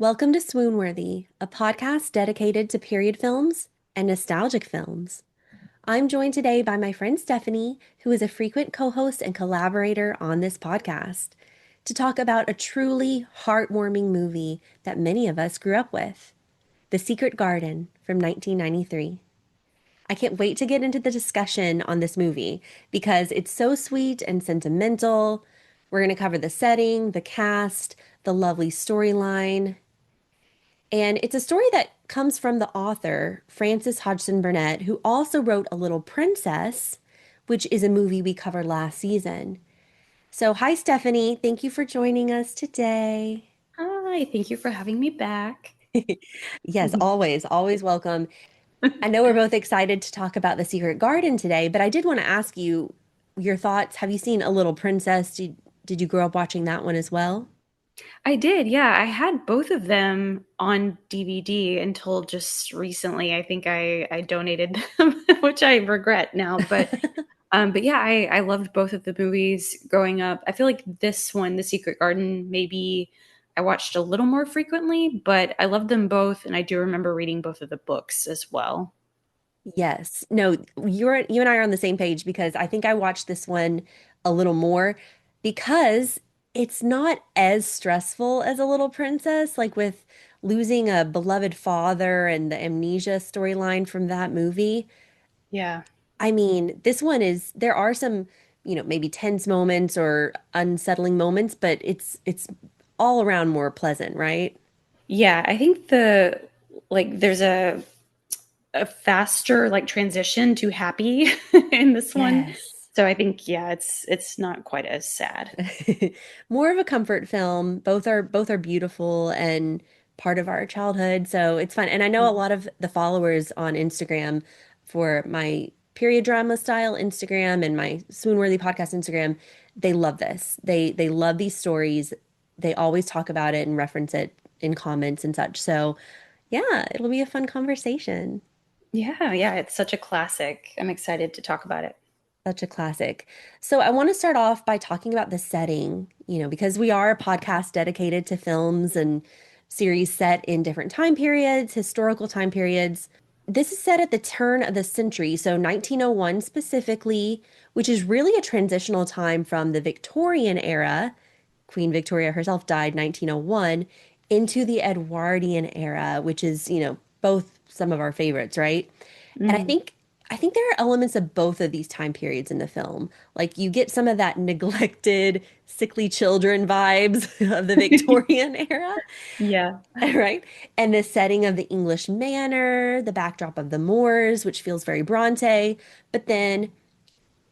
Welcome to Swoon Worthy, a podcast dedicated to period films and nostalgic films. I'm joined today by my friend Stephanie, who is a frequent co-host and collaborator on this podcast, to talk about a truly heartwarming movie that many of us grew up with, The Secret Garden from 1993. I can't wait to get into the discussion on this movie because it's so sweet and sentimental. We're going to cover the setting, the cast, the lovely storyline, and it's a story that comes from the author, Frances Hodgson Burnett, who also wrote A Little Princess, which is a movie we covered last season. So, hi, Stephanie. Thank you for joining us today. Hi, thank you for having me back. Yes, always, always welcome. I know we're both excited to talk about The Secret Garden today, but I did want to ask you your thoughts. Have you seen A Little Princess? Did you grow up watching that one as well? I did, yeah. I had both of them on DVD until just recently. I think I donated them, which I regret now. But yeah, I loved both of the movies growing up. I feel like this one, The Secret Garden, maybe I watched a little more frequently, but I loved them both, and I do remember reading both of the books as well. Yes. No, you and I are on the same page because I think I watched this one a little more because it's not as stressful as A Little Princess, like with losing a beloved father and the amnesia storyline from that movie. Yeah. I mean, this one is there are some, maybe tense moments or unsettling moments, but it's all around more pleasant, right? Yeah, I think there's a faster like transition to happy in this one. Yes. So I think yeah, it's not quite as sad. More of a comfort film. Both are beautiful and part of our childhood, so it's fun. And I know a lot of the followers on Instagram for my period drama style Instagram and my Swoonworthy podcast Instagram, they love this. They love these stories. They always talk about it and reference it in comments and such. So, yeah, it'll be a fun conversation. Yeah, yeah, it's such a classic. I'm excited to talk about it. Such a classic. So I want to start off by talking about the setting, because we are a podcast dedicated to films and series set in different time periods, historical time periods. This is set at the turn of the century, so 1901 specifically, which is really a transitional time from the Victorian era. Queen Victoria herself died 1901 into the Edwardian era, which is, both some of our favorites, right? And I Mm. think I think there are elements of both of these time periods in the film. Like you get some of that neglected, sickly children vibes of the Victorian era, Yeah. right? And the setting of the English manor, the backdrop of the Moors, which feels very Bronte, but then,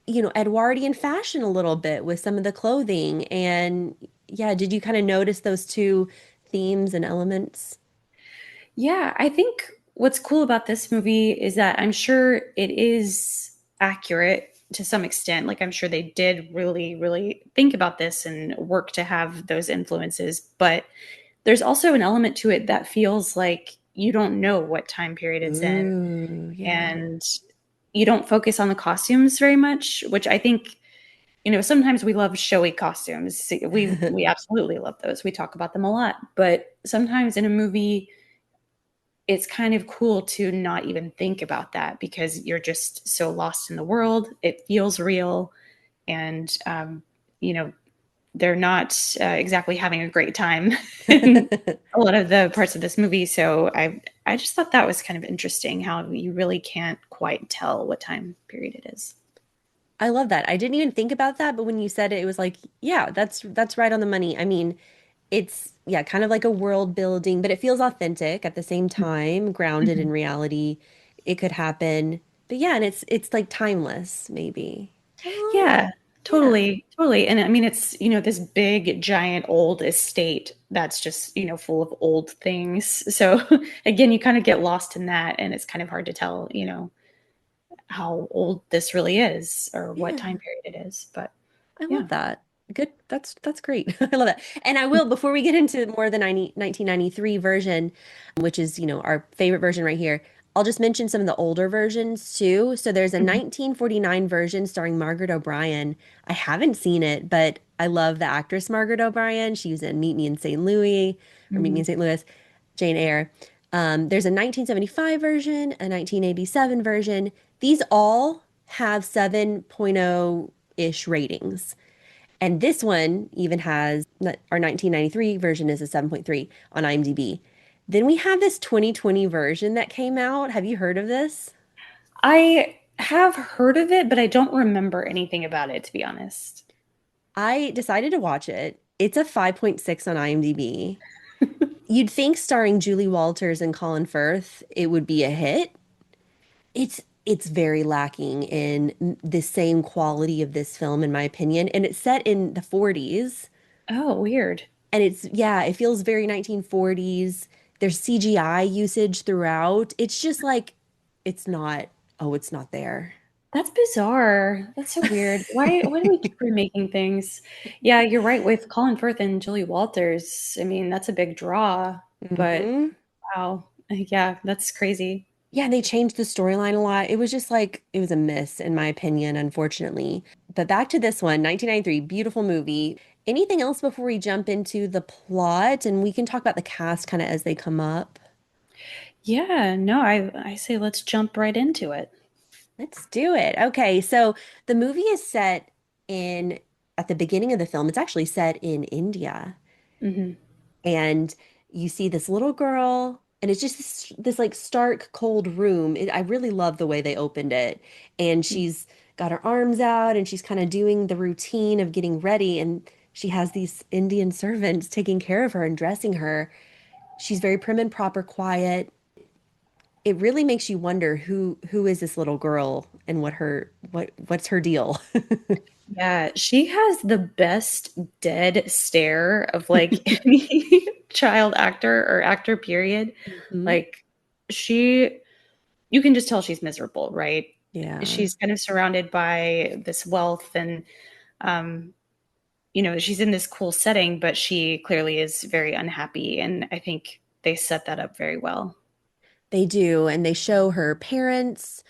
Edwardian fashion a little bit with some of the clothing. And yeah, did you kind of notice those two themes and elements? Yeah, I think what's cool about this movie is that I'm sure it is accurate to some extent. Like, I'm sure they did really, really think about this and work to have those influences. But there's also an element to it that feels like you don't know what time period it's in. Ooh, yeah. And you don't focus on the costumes very much, which I think, sometimes we love showy costumes. We absolutely love those. We talk about them a lot. But sometimes in a movie, it's kind of cool to not even think about that because you're just so lost in the world. It feels real, and you know they're not exactly having a great time in a lot of the parts of this movie. So I just thought that was kind of interesting how you really can't quite tell what time period it is. I love that. I didn't even think about that, but when you said it, it was like, yeah, that's right on the money. I mean, it's yeah, kind of like a world building, but it feels authentic at the same time, grounded in Mhm. reality. It could happen. But yeah, and it's like timeless, maybe. I love Yeah, it. Yeah. totally, totally. And I mean, it's, this big, giant, old estate that's just, full of old things. So again, you kind of get lost in that, and it's kind of hard to tell, how old this really is or what Yeah. time period it is. But I yeah. love that. Good. That's great. I love that. And I will, before we get into more the 1993 version, which is, our favorite version right here, I'll just mention some of the older versions too. So there's a Mhm. 1949 version starring Margaret O'Brien. I haven't seen it, but I love the actress Margaret O'Brien. She was in Meet Me in St. Louis or Meet Me in Mhm. St. Louis, Jane Eyre. There's a 1975 version, a 1987 version. These all have 7.0-ish ratings. And this one even has our 1993 version is a 7.3 on IMDb. Then we have this 2020 version that came out. Have you heard of this? I have heard of it, but I don't remember anything about it, to be honest. I decided to watch it. It's a 5.6 on IMDb. You'd think starring Julie Walters and Colin Firth, it would be a hit. It's very lacking in the same quality of this film, in my opinion. And it's set in the 40s. Oh, weird. And it's, yeah, it feels very 1940s. There's CGI usage throughout. It's just like, it's not, oh, it's not there. That's bizarre. That's so weird. Why do we keep remaking things? Yeah, you're right with Colin Firth and Julie Walters. I mean, that's a big draw, but Hmm. wow. Yeah, that's crazy. Yeah, they changed the storyline a lot. It was just like, it was a miss, in my opinion, unfortunately. But back to this one, 1993, beautiful movie. Anything else before we jump into the plot? And we can talk about the cast kind of as they come up. Yeah, no, I say let's jump right into it. Let's do it. Okay, so the movie is set in, at the beginning of the film, it's actually set in India. Hmm. And you see this little girl, and it's just this like stark, cold room. I really love the way they opened it. And she's got her arms out, and she's kind of doing the routine of getting ready. And she has these Indian servants taking care of her and dressing her. She's very prim and proper, quiet. It really makes you wonder who is this little girl and what's her deal. Yeah, she has the best dead stare of like any child actor or actor period. Hmm. Like she you can just tell she's miserable, right? Yeah. She's kind of surrounded by this wealth and um she's in this cool setting, but she clearly is very unhappy and I think they set that up very well. They do, and they show her parents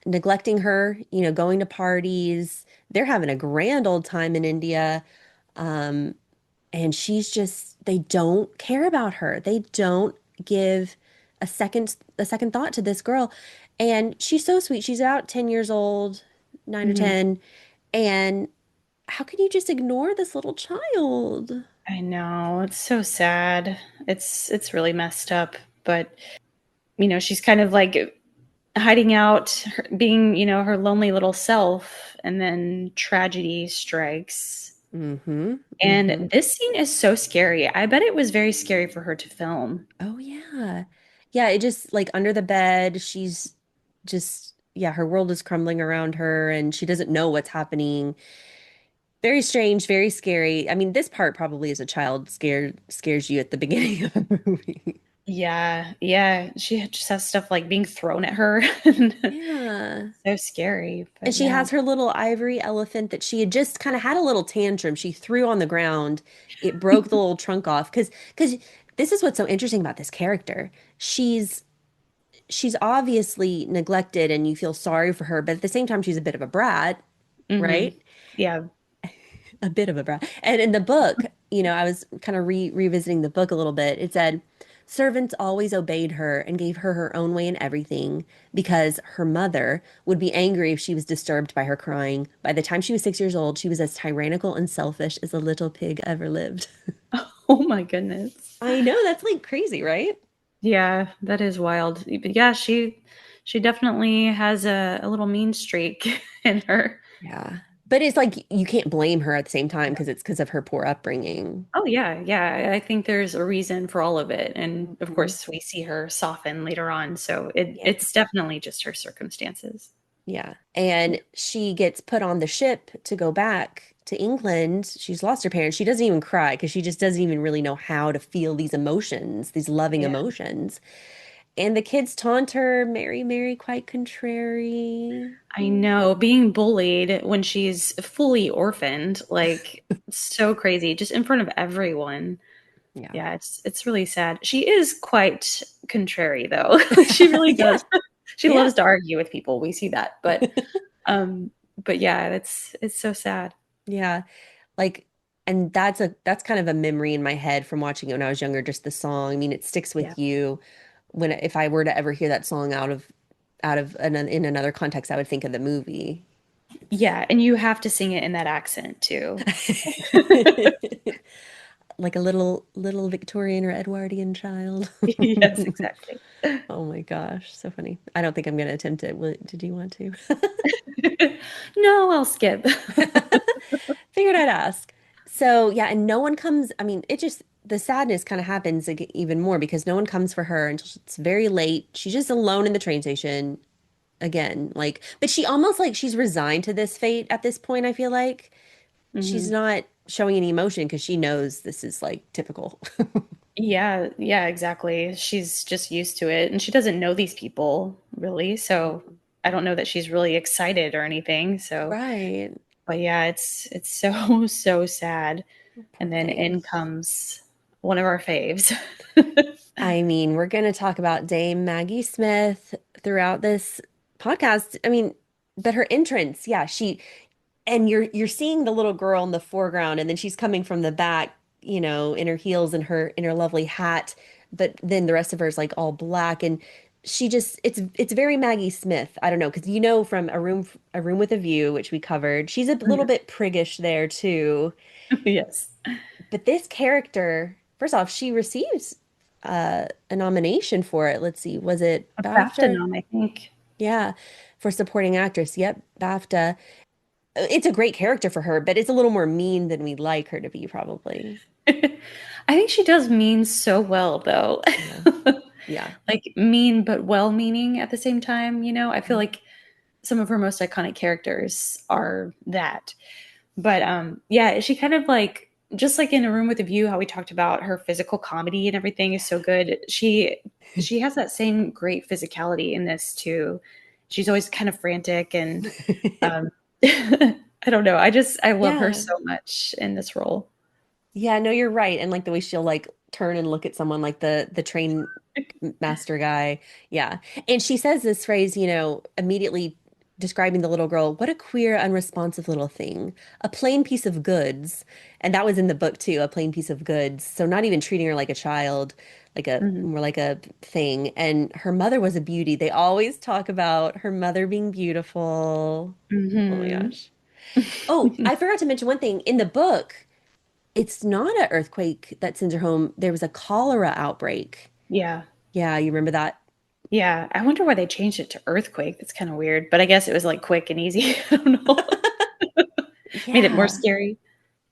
neglecting her, going to parties. They're having a grand old time in India. Um, and they don't care about her. They don't give a second thought to this girl. And she's so sweet. She's about 10 years old, 9 or Mhm. 10. And how can you just ignore this little child? I know, it's so sad. It's really messed up, but she's kind of like hiding out, being, her lonely little self, and then tragedy strikes. Mm-hmm. Mm-hmm. And this scene is so scary. I bet it was very scary for her to film. Oh yeah. Yeah, it just like under the bed, yeah, her world is crumbling around her and she doesn't know what's happening. Very strange, very scary. I mean, this part probably as a child scares you at the beginning of the movie. Yeah, yeah. She just has stuff like being thrown at her. And Yeah. so scary. And But she yeah. has her little ivory elephant that she had just kind of had a little tantrum. She threw on the ground. It broke the little trunk off because this is what's so interesting about this character. She's obviously neglected and you feel sorry for her, but at the same time, she's a bit of a brat, Hmm. right? Yeah. A bit of a brat. And in the book, I was kind of revisiting the book a little bit. It said, servants always obeyed her and gave her her own way in everything because her mother would be angry if she was disturbed by her crying. By the time she was 6 years old, she was as tyrannical and selfish as a little pig ever lived. Oh my goodness. I know, that's like crazy, right? Yeah, that is wild. But yeah, she definitely has a little mean streak in her. Yeah. But it's like you can't blame her at the same time because it's because of her poor upbringing. Oh yeah, yeah. I think there's a reason for all of it. And of Mhm. course we see her soften later on. So Yeah. it's definitely just her circumstances. Yeah. And she gets put on the ship to go back to England. She's lost her parents. She doesn't even cry because she just doesn't even really know how to feel these emotions, these loving Yeah. emotions. And the kids taunt her, Mary, Mary, quite contrary. I know being bullied when she's fully orphaned, like so crazy, just in front of everyone. Yeah. Yeah, it's really sad. She is quite contrary though. She really Yeah. does. She Yeah. loves to argue with people. We see that. Um but yeah, it's so sad. Yeah. Like, and that's kind of a memory in my head from watching it when I was younger, just the song. I mean, it sticks Yeah. with you when if I were to ever hear that song in another context, I would think of the movie. Yeah, and you have to sing it in that accent too. Like a little Victorian or Edwardian child. Yes, exactly. Oh my gosh, so funny. I don't think I'm gonna attempt it. Did you want to? No, I'll skip. Figured I'd ask. So yeah, and no one comes. I mean, it just the sadness kind of happens even more because no one comes for her until it's very late. She's just alone in the train station again. Like, but she almost like she's resigned to this fate at this point. I feel like she's Mhm. not showing any emotion because she knows this is like typical. Yeah, yeah, exactly. She's just used to it and she doesn't know these people really. So I don't know that she's really excited or anything. So, Right. but yeah, it's so so sad. Poor And then thing. in comes one of our faves. I mean, we're going to talk about Dame Maggie Smith throughout this podcast. I mean, but her entrance, yeah, and you're seeing the little girl in the foreground and then she's coming from the back, in her heels and her lovely hat, but then the rest of her is like all black and she just it's very Maggie Smith. I don't know, because from a room with a view, which we covered, she's a little bit priggish there too. Yes. But this character, first off, she receives a nomination for it. Let's see, was it A BAFTA BAFTA? nom, I think. Yeah, for supporting actress. Yep, BAFTA. It's a great character for her, but it's a little more mean than we'd like her to be, probably. I think she does mean so well though. Yeah. Yeah. Like mean but well meaning at the same time, you know? I feel Mhm. like some of her most iconic characters are that. But yeah, she kind of like just like in A Room with a View, how we talked about her physical comedy and everything is so good. She has that same great physicality in this too. She's always kind of frantic and um I don't know. I love her Yeah. so much in this role. Yeah, no, you're right. And like the way she'll like turn and look at someone like the train master guy. Yeah. And she says this phrase, immediately describing the little girl, what a queer, unresponsive little thing. A plain piece of goods. And that was in the book too, a plain piece of goods. So not even treating her like a child, Mhm. more like a thing. And her mother was a beauty. They always talk about her mother being beautiful. Oh my Mhm. gosh. Oh, I forgot to mention one thing. In the book, it's not an earthquake that sends her home. There was a cholera outbreak. Yeah. Yeah, you remember that? Yeah. I wonder why they changed it to earthquake. That's kind of weird, but I guess it was like quick and easy. I don't know. Made it more Yeah, scary.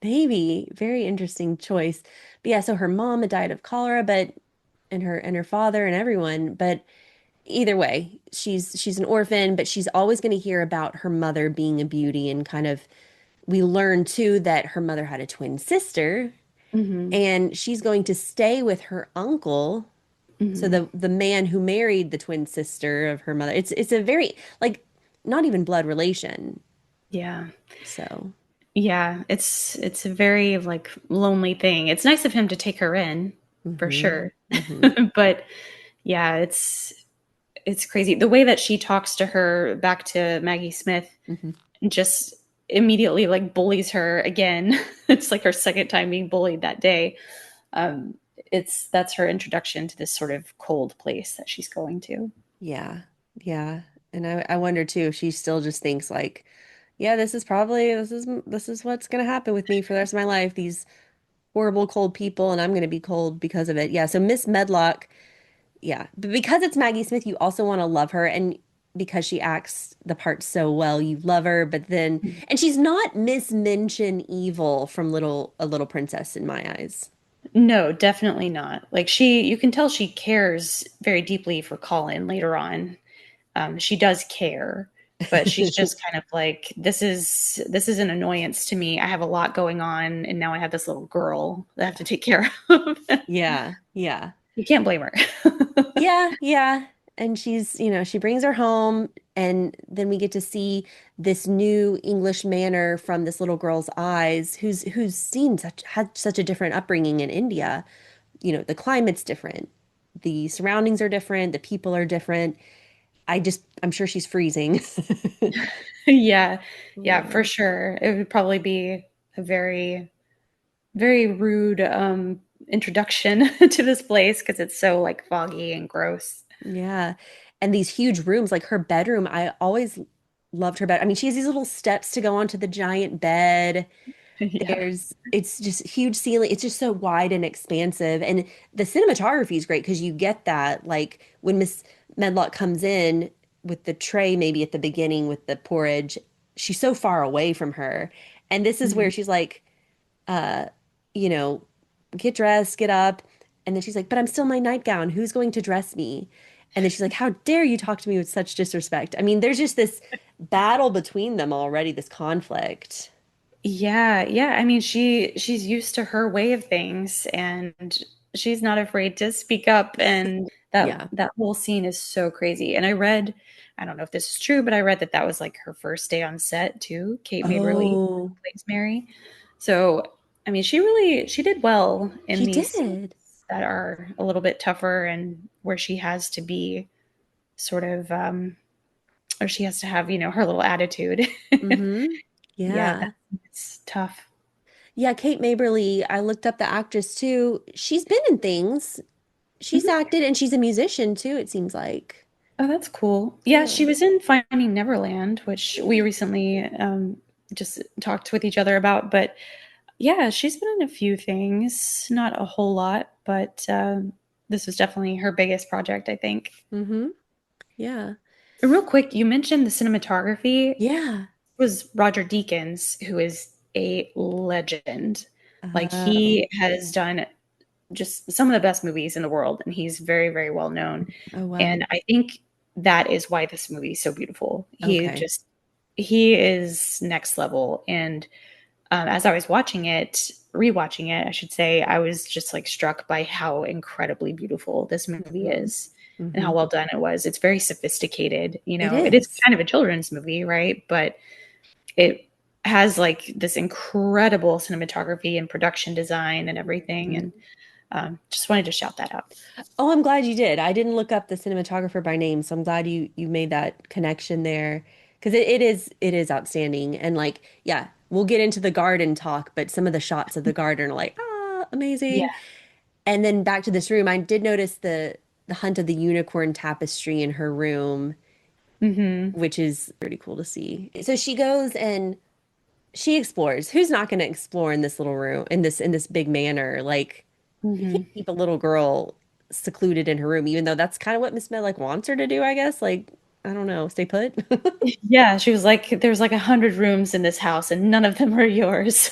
maybe. Very interesting choice. But yeah, so her mom had died of cholera, but and her father and everyone, but either way, she's an orphan, but she's always going to hear about her mother being a beauty and kind of we learn too that her mother had a twin sister Hmm. and she's going to stay with her uncle. So Hmm. the man who married the twin sister of her mother, it's a very like not even blood relation. Yeah. So, Yeah. It's a very like lonely thing. It's nice of him to take her in for hmm sure. hmm But yeah, it's crazy. The way that she talks to her back to Maggie Smith hmm just immediately like bullies her again. It's like her second time being bullied that day. Um, it's that's her introduction to this sort of cold place that she's going to. Yeah. Yeah. And I wonder too if she still just thinks like, yeah, this is what's gonna happen with me for the rest of my life. These horrible cold people, and I'm gonna be cold because of it. Yeah. So Miss Medlock, yeah, but because it's Maggie Smith, you also want to love her, and because she acts the part so well, you love her. But then, and she's not Miss Minchin evil from Little Princess in my eyes. No, definitely not. Like you can tell she cares very deeply for Colin later on. She does care, but she's just kind of like, this is an annoyance to me. I have a lot going on, and now I have this little girl that I have to take care of. Yeah, yeah. You can't blame her. Yeah, yeah. And she brings her home, and then we get to see this new English manor from this little girl's eyes, who's had such a different upbringing in India the climate's different. The surroundings are different, the people are different. I'm sure she's freezing. Yeah. Yeah, Yeah. for sure. It would probably be a very, very rude introduction to this place because it's so like foggy and gross. Yeah. And these huge rooms, like her bedroom, I always loved her bed. I mean, she has these little steps to go onto the giant bed. Yeah. It's just huge ceiling. It's just so wide and expansive. And the cinematography is great because you get that. Like when Miss Medlock comes in with the tray, maybe at the beginning with the porridge, she's so far away from her. And this is where Mhm. she's like, uh, you know, get dressed, get up. And then she's like, but I'm still in my nightgown. Who's going to dress me? And then she's like, how dare you talk to me with such disrespect? I mean, there's just this battle between them already, this conflict. Yeah, yeah. I mean, she's used to her way of things and she's not afraid to speak up and Yeah. that whole scene is so crazy. And I don't know if this is true, but I read that that was like her first day on set too, Kate Maberly Oh, plays Mary. So, I mean, she did well in she these scenes did. that are a little bit tougher and where she has to be sort of or she has to have, her little attitude. Mm-hmm. Yeah, Yeah. that's tough. Yeah, Kate Maberly, I looked up the actress too. She's been in things. She's Mhm. acted and she's a musician too, it seems like. Oh, that's cool. Yeah, she Yeah. was in Finding Neverland, which we recently just talked with each other about. But yeah, she's been in a few things, not a whole lot, but this was definitely her biggest project, I think. Mm-hmm. Yeah. Real quick, you mentioned the cinematography. Yeah. Was Roger Deakins, who is a legend. Like Oh. he has done just some of the best movies in the world, and he's very, very well known. Oh, wow. And I think that is why this movie is so beautiful. Okay. He is next level. And as I was watching it, rewatching it, I should say, I was just like struck by how incredibly beautiful this movie Mm-hmm. is and Mm-hmm. how well done it was. It's very sophisticated. It It is is. kind of a children's movie, right? But it has like this incredible cinematography and production design and everything. And Mhm. just wanted to shout that out. Oh, I'm glad you did. I didn't look up the cinematographer by name, so I'm glad you made that connection there because it is outstanding. And like, yeah, we'll get into the garden talk, but some of the shots of the garden are like, Yeah. amazing. And then back to this room, I did notice the Hunt of the Unicorn tapestry in her room, Hmm. which is pretty cool to see. So she goes and she explores. Who's not going to explore in this little room, in this big manor? Like, you can't Hmm. keep a little girl secluded in her room, even though that's kind of what Miss Med wants her to do, I guess. Like, I don't know, stay put. Yeah, she was like, there's like 100 rooms in this house and none of them are yours.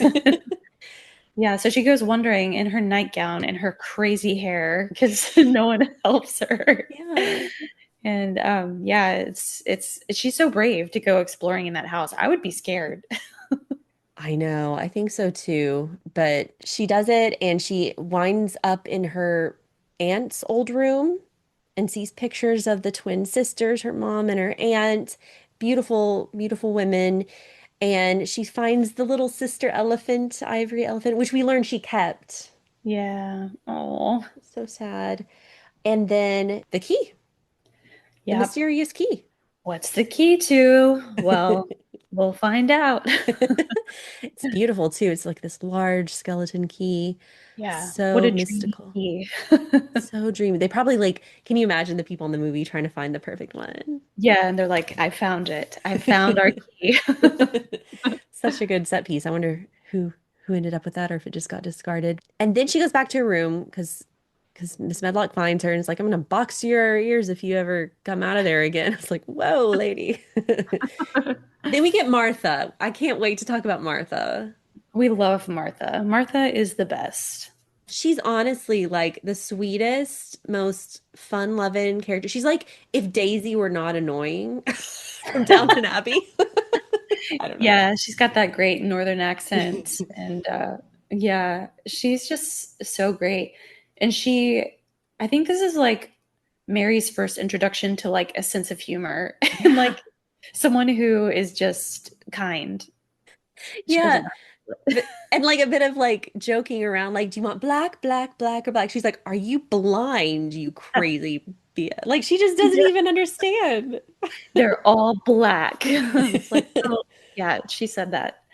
Yeah, so she goes wandering in her nightgown and her crazy hair because no one helps her. Yeah. And yeah, it's she's so brave to go exploring in that house. I would be scared. I know. I think so too. But she does it and she winds up in her aunt's old room and sees pictures of the twin sisters, her mom and her aunt, beautiful, beautiful women. And she finds the little sister elephant, ivory elephant, which we learned she kept. Yeah. Oh. So sad. And then the key, the Yep. mysterious key. What's the key to? Well, we'll find out. It's beautiful too. It's like this large skeleton key. Yeah. What So a dreamy mystical. key. So dreamy. They probably like, can you imagine the people in the movie trying to find the perfect one? Yeah, and they're like, I found it. I found our key. Such a good set piece. I wonder who ended up with that or if it just got discarded. And then she goes back to her room because Miss Medlock finds her and is like, I'm gonna box your ears if you ever come out of there again. It's like, whoa, lady. Then we get Martha. I can't wait to talk about Martha. We love Martha. Martha is the best. She's honestly like the sweetest, most fun-loving character. She's like if Daisy were not annoying from Downton Abbey. I don't know. Yeah, she's got that great northern accent and yeah, she's just so great. And I think this is like Mary's first introduction to like a sense of humor and Yeah. like someone who is just kind. She doesn't Yeah. know. And like a bit of like joking around, like, do you want black, black, black, or black? She's like, are you blind, you crazy Like she just doesn't Yeah. even understand. They're all black. It's like, oh, yeah, she said that.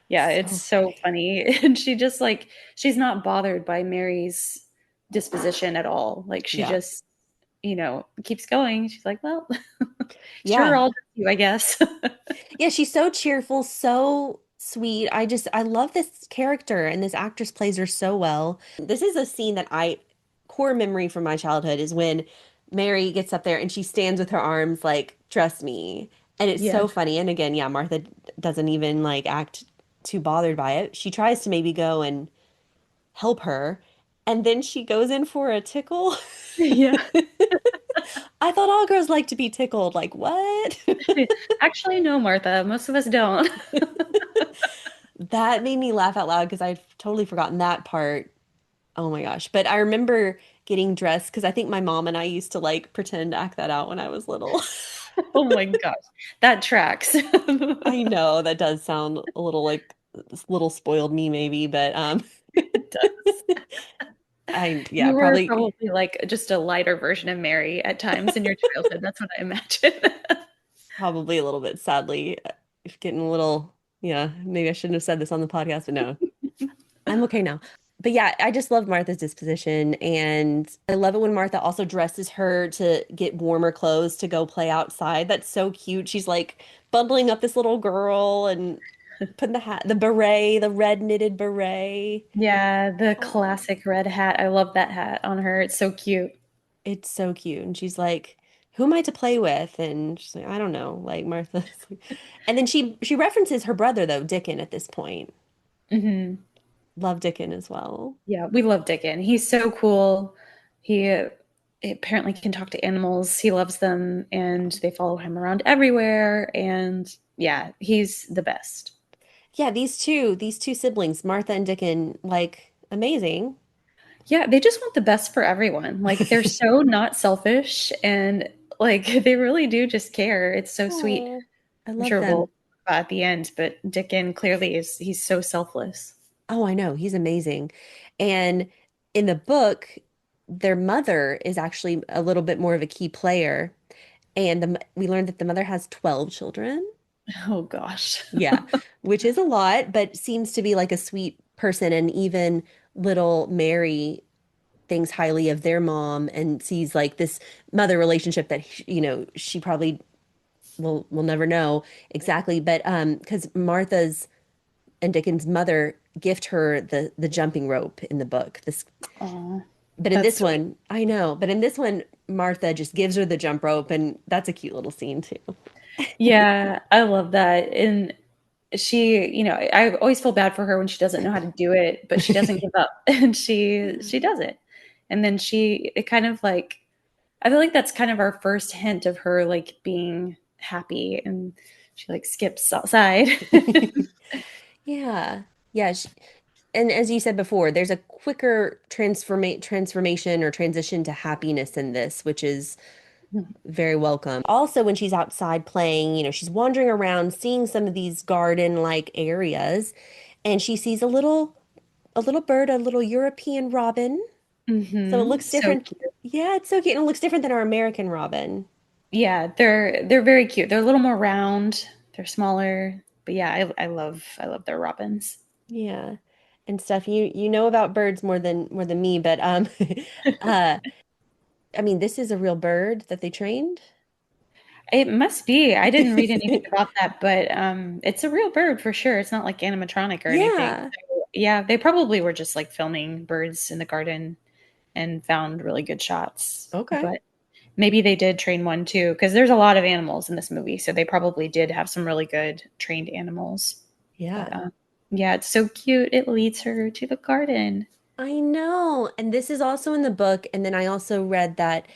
Yeah, it's So so funny. funny. And she just like, she's not bothered by Mary's disposition at all. Like, she Yeah. just, keeps going. She's like, well, sure, Yeah. I'll do you, I guess. Yeah, she's so cheerful, so sweet. I love this character and this actress plays her so well. This is a scene that I core memory from my childhood is when Mary gets up there and she stands with her arms like, trust me. And it's Yeah. so funny. And again, yeah, Martha doesn't even like act too bothered by it. She tries to maybe go and help her, and then she goes in for a tickle. Yeah. I thought all girls like to be tickled. Like, what? Actually, no, Martha. Most of us don't. That made me laugh out loud because I'd totally forgotten that part. Oh my gosh. But I remember getting dressed because I think my mom and I used to like pretend to act that out when I was little. Oh my gosh. That tracks. I know that does sound a little like this little spoiled me maybe, but It does. I yeah, You were probably probably like just a lighter version of Mary at times in your childhood. That's what I imagine. probably a little bit sadly getting a little yeah, maybe I shouldn't have said this on the podcast, but no. I'm okay now. But yeah, I just love Martha's disposition. And I love it when Martha also dresses her to get warmer clothes to go play outside. That's so cute. She's like bundling up this little girl and putting the hat, the beret, the red knitted beret. Yeah, the Oh, classic red hat. I love that hat on her. It's so cute. it's so cute. And she's like, who am I to play with? And she's like, I don't know, like Martha. And then she references her brother though, Dickon at this point. Hmm. Love Dickon as well. Yeah, we love Dickon. He's so cool. He apparently can talk to animals. He loves them, and they follow him around everywhere. And yeah, he's the best. Yeah, these two siblings, Martha and Dickon, like amazing. Yeah, they just want the best for everyone. Like they're so not selfish, and like they really do just care. It's so sweet. Oh, I I'm love sure we'll them. at the end, but Dickon clearly is he's so selfless. Oh, I know. He's amazing. And in the book, their mother is actually a little bit more of a key player. And we learned that the mother has 12 children. Oh gosh. Yeah, which is a lot, but seems to be like a sweet person. And even little Mary thinks highly of their mom and sees like this mother relationship that, she probably will never know exactly. But because Martha's and Dickens' mother gift her the jumping rope in the book. This, Oh, but in that's this sweet. one, I know, but in this one, Martha just gives her the jump rope, and that's a cute little scene too. Yeah, I love that. And she, I always feel bad for her when she doesn't know how to do it, but she doesn't give up and she does it. And then it kind of like I feel like that's kind of our first hint of her like being happy and she like skips outside. Yeah, yeah, and as you said before, there's a quicker transformation or transition to happiness in this, which is very welcome. Also, when she's outside playing, she's wandering around, seeing some of these garden-like areas, and she sees a little bird, a little European robin. So it looks So different. cute. Yeah, it's so cute. And it looks different than our American robin. Yeah, they're very cute. They're a little more round, they're smaller, but yeah, I love their robins. Yeah. And stuff. You know about birds more than me, but uh I mean this is a real bird that they trained. It must be. I didn't read anything about that, but it's a real bird for sure. It's not like animatronic or anything. Yeah. So, yeah, they probably were just like filming birds in the garden and found really good shots. Okay. But maybe they did train one too, because there's a lot of animals in this movie, so they probably did have some really good trained animals. But Yeah. yeah, it's so cute. It leads her to the garden. I know. And this is also in the book. And then I also read that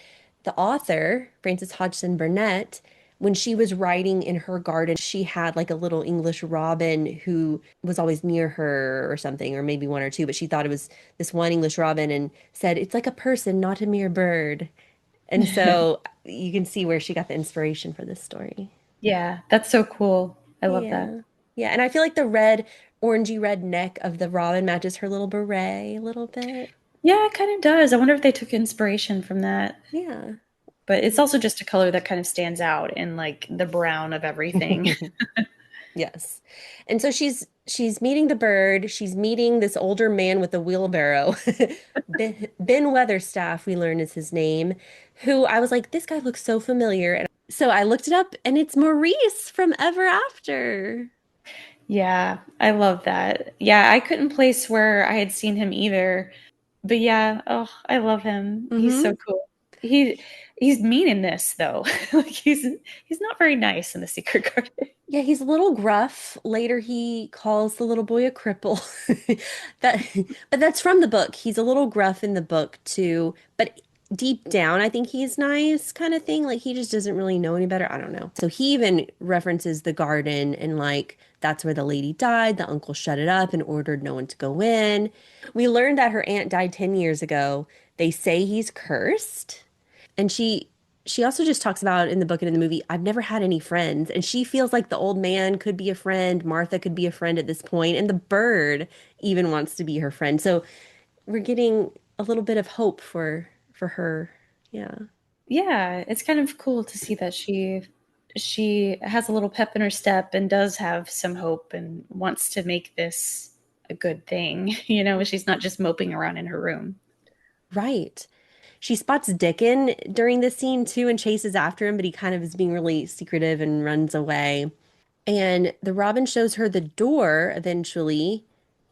the author, Frances Hodgson Burnett, when she was writing in her garden, she had like a little English robin who was always near her or something, or maybe one or two, but she thought it was this one English robin and said, it's like a person, not a mere bird. And so you can see where she got the inspiration for this story. Yeah, that's so cool. I love that. Yeah. Yeah. And I feel like the red orangey red neck of the robin matches her little beret a little bit. Yeah, it kind of does. I wonder if they took inspiration from that. Yeah. But it's also just a color that kind of stands out in like the brown of everything. Yes. And so she's meeting the bird. She's meeting this older man with a wheelbarrow. Ben Weatherstaff, we learn is his name, who I was like, this guy looks so familiar. And so I looked it up and it's Maurice from Ever After. Yeah, I love that. Yeah, I couldn't place where I had seen him either. But yeah, oh, I love him. He's Hmm. so cool. He's mean in this though. Like he's not very nice in The Secret Garden. Yeah, he's a little gruff. Later, he calls the little boy a cripple. That, but that's from the book. He's a little gruff in the book too. But deep down, I think he's nice, kind of thing. Like he just doesn't really know any better. I don't know. So he even references the garden and like that's where the lady died. The uncle shut it up and ordered no one to go in. We learned that her aunt died 10 years ago. They say he's cursed. And she also just talks about in the book and in the movie, I've never had any friends. And she feels like the old man could be a friend, Martha could be a friend at this point, and the bird even wants to be her friend. So we're getting a little bit of hope for her. Yeah. Yeah, it's kind of cool to see that she has a little pep in her step and does have some hope and wants to make this a good thing. You know, she's not just moping around in her room. Right. She spots Dickon during this scene too and chases after him, but he kind of is being really secretive and runs away. And the robin shows her the door eventually.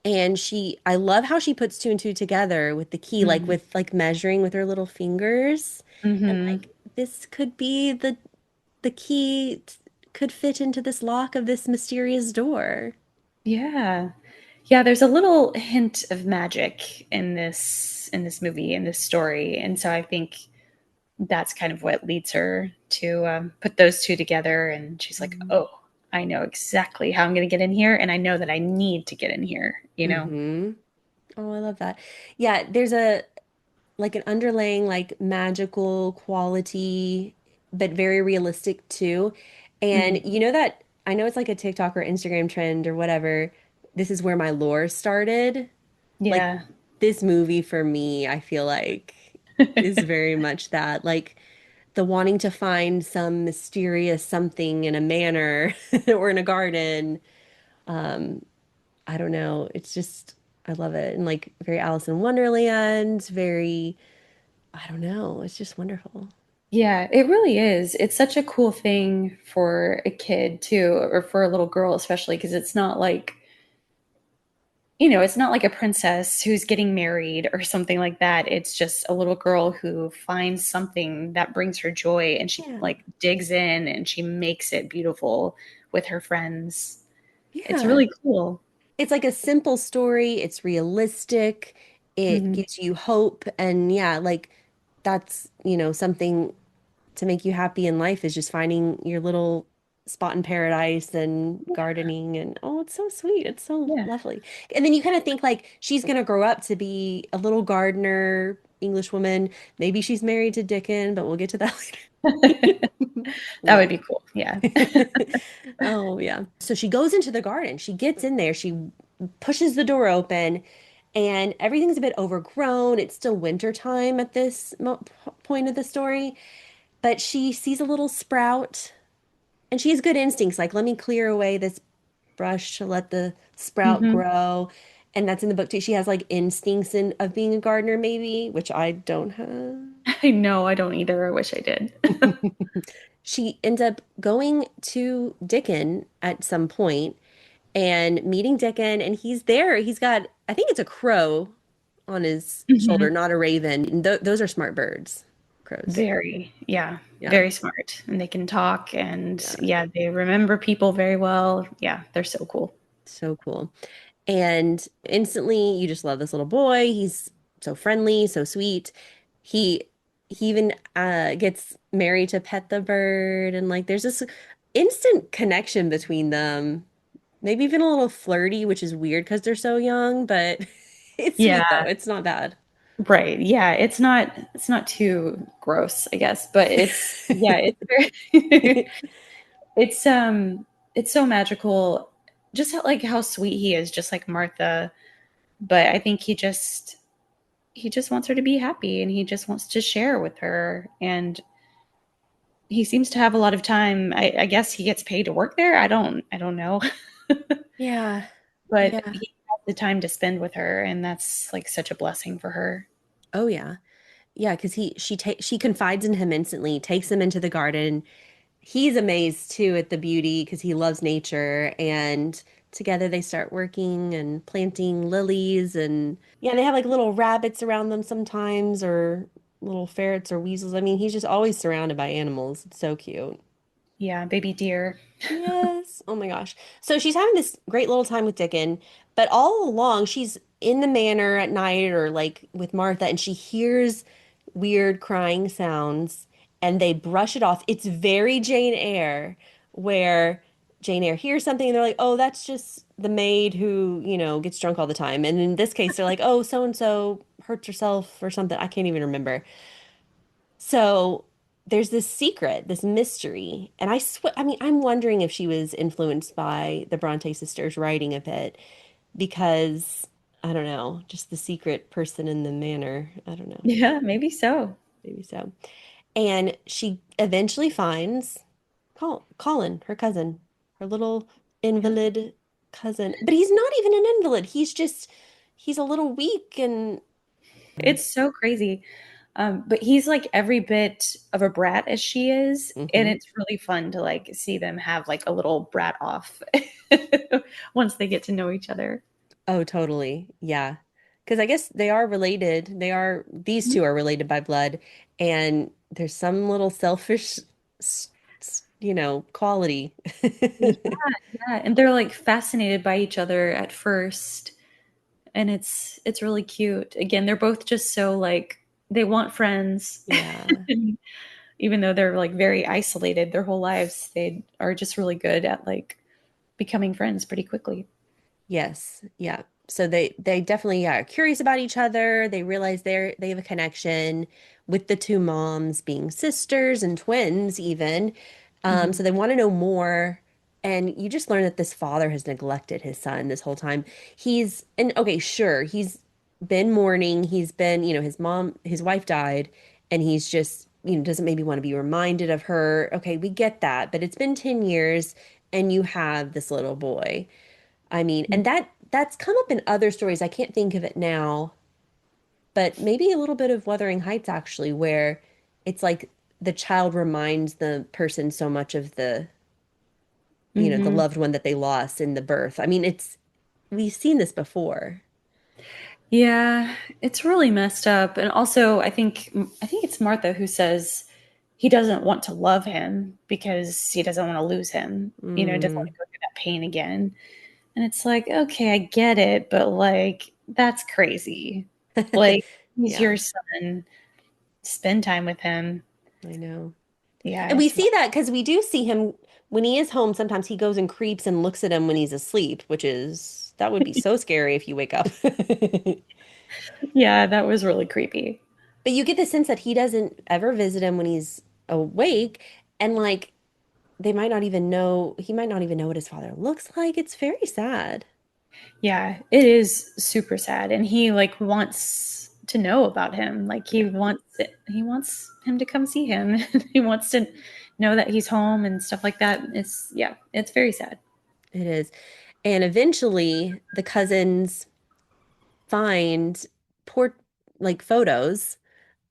And I love how she puts two and two together with the key, like Mhm. with like measuring with her little fingers. And Mhm. like this could be the key could fit into this lock of this mysterious door. Yeah. Yeah, there's a little hint of magic in this movie, in this story. And so I think that's kind of what leads her to put those two together. And she's like, Mm-hmm. oh, I know exactly how I'm going to get in here. And I know that I need to get in here, you know? Mm-hmm. Oh, I love that. Yeah, there's a like an underlying like magical quality, but very realistic too. And Hmm. you know that I know it's like a TikTok or Instagram trend or whatever. This is where my lore started. Like Yeah. this movie for me, I feel like is very much that. Like the wanting to find some mysterious something in a manor or in a garden. Um, I don't know. It's just I love it. And like very Alice in Wonderland, very I don't know. It's just wonderful. Yeah, it really is. It's such a cool thing for a kid too, or for a little girl, especially because it's not like, it's not like a princess who's getting married or something like that. It's just a little girl who finds something that brings her joy and she Yeah. like digs in and she makes it beautiful with her friends. It's Yeah. really cool. It's like a simple story. It's realistic. It Mhm. gives you hope. And yeah, like that's, something to make you happy in life is just finding your little spot in paradise and gardening and oh, it's so sweet. It's so Yeah. lovely. And then you kind of think like she's gonna grow up to be a little gardener, English woman. Maybe she's married to Dickon, but we'll get to that later. That would Well. be cool. Yeah. Oh, yeah. So she goes into the garden. She gets in there. She pushes the door open, and everything's a bit overgrown. It's still winter time at this mo point of the story, but she sees a little sprout, and she has good instincts. Like, let me clear away this brush to let the sprout Hmm. grow. And that's in the book too. She has like instincts of being a gardener, maybe, which I don't have. I know, I don't either. I wish I did. She ends up going to Dickon at some point and meeting Dickon, and he's there. He's got, I think it's a crow on his shoulder, Mhm. not a raven. And those are smart birds, crows. Very, yeah, Yeah, very smart. And they can talk and yeah, yeah, they remember people very well. Yeah, they're so cool. so cool. And instantly, you just love this little boy. He's so friendly, so sweet. He he even gets married to Pet the bird, and like there's this instant connection between them. Maybe even a little flirty, which is weird because they're so young, but it's Yeah, sweet though. It's not bad. right. Yeah, it's not too gross, I guess, but it's yeah, it's very it's it's so magical just like how sweet he is, just like Martha. But I think he just wants her to be happy, and he just wants to share with her. And he seems to have a lot of time. I guess he gets paid to work there. I don't know. Yeah. But Yeah. he has the time to spend with her, and that's like such a blessing for her. Oh yeah. Yeah, because she confides in him instantly, takes him into the garden. He's amazed too at the beauty because he loves nature, and together they start working and planting lilies, and yeah, they have like little rabbits around them sometimes, or little ferrets or weasels. I mean, he's just always surrounded by animals. It's so cute. Yeah, baby deer. Yes. Oh my gosh. So she's having this great little time with Dickon, but all along she's in the manor at night or like with Martha, and she hears weird crying sounds and they brush it off. It's very Jane Eyre, where Jane Eyre hears something and they're like, oh, that's just the maid who, gets drunk all the time. And in this case, they're like, oh, so and so hurts herself or something. I can't even remember. So there's this secret, this mystery, and I mean, I'm wondering if she was influenced by the Bronte sisters writing a bit because I don't know, just the secret person in the manor. I don't know, Yeah, maybe so. maybe so. And she eventually finds Colin, her cousin, her little Yeah. invalid cousin. But he's not even an invalid. He's a little weak and It's so crazy. But he's like every bit of a brat as she is, and Mhm. it's really fun to like see them have like a little brat off once they get to know each other. Oh, totally. Yeah. Because I guess they are related. These two are related by blood. And there's some little selfish, quality. Yeah, yeah, and they're like fascinated by each other at first, and it's really cute. Again, they're both just so like they want friends. Yeah. Even though they're like very isolated their whole lives, they are just really good at like becoming friends pretty quickly. Yes. Yeah. So they definitely are curious about each other. They realize they have a connection with the two moms being sisters and twins even. So Mhm. they want to know more. And you just learn that this father has neglected his son this whole time. And okay, sure, he's been mourning. He's been, his wife died, and he's just, doesn't maybe want to be reminded of her. Okay, we get that, but it's been 10 years and you have this little boy. I mean, and that's come up in other stories. I can't think of it now, but maybe a little bit of Wuthering Heights actually, where it's like the child reminds the person so much of the Mhm. loved one that they lost in the birth. I mean, we've seen this before. Yeah, it's really messed up. And also, I think it's Martha who says he doesn't want to love him because he doesn't want to lose him. Doesn't want Mm, to go through that pain again. And it's like, okay, I get it, but like that's crazy. Like he's yeah, your son. Spend time with him. I know. Yeah, And we it's see that because we do see him when he is home. Sometimes he goes and creeps and looks at him when he's asleep, that would be so scary if you wake up. yeah, that was really creepy. But you get the sense that he doesn't ever visit him when he's awake. And like, he might not even know what his father looks like. It's very sad. Yeah, it is super sad, and he like wants to know about him. Like he wants him to come see him. He wants to know that he's home and stuff like that. It's very sad. It is. And eventually the cousins find port like photos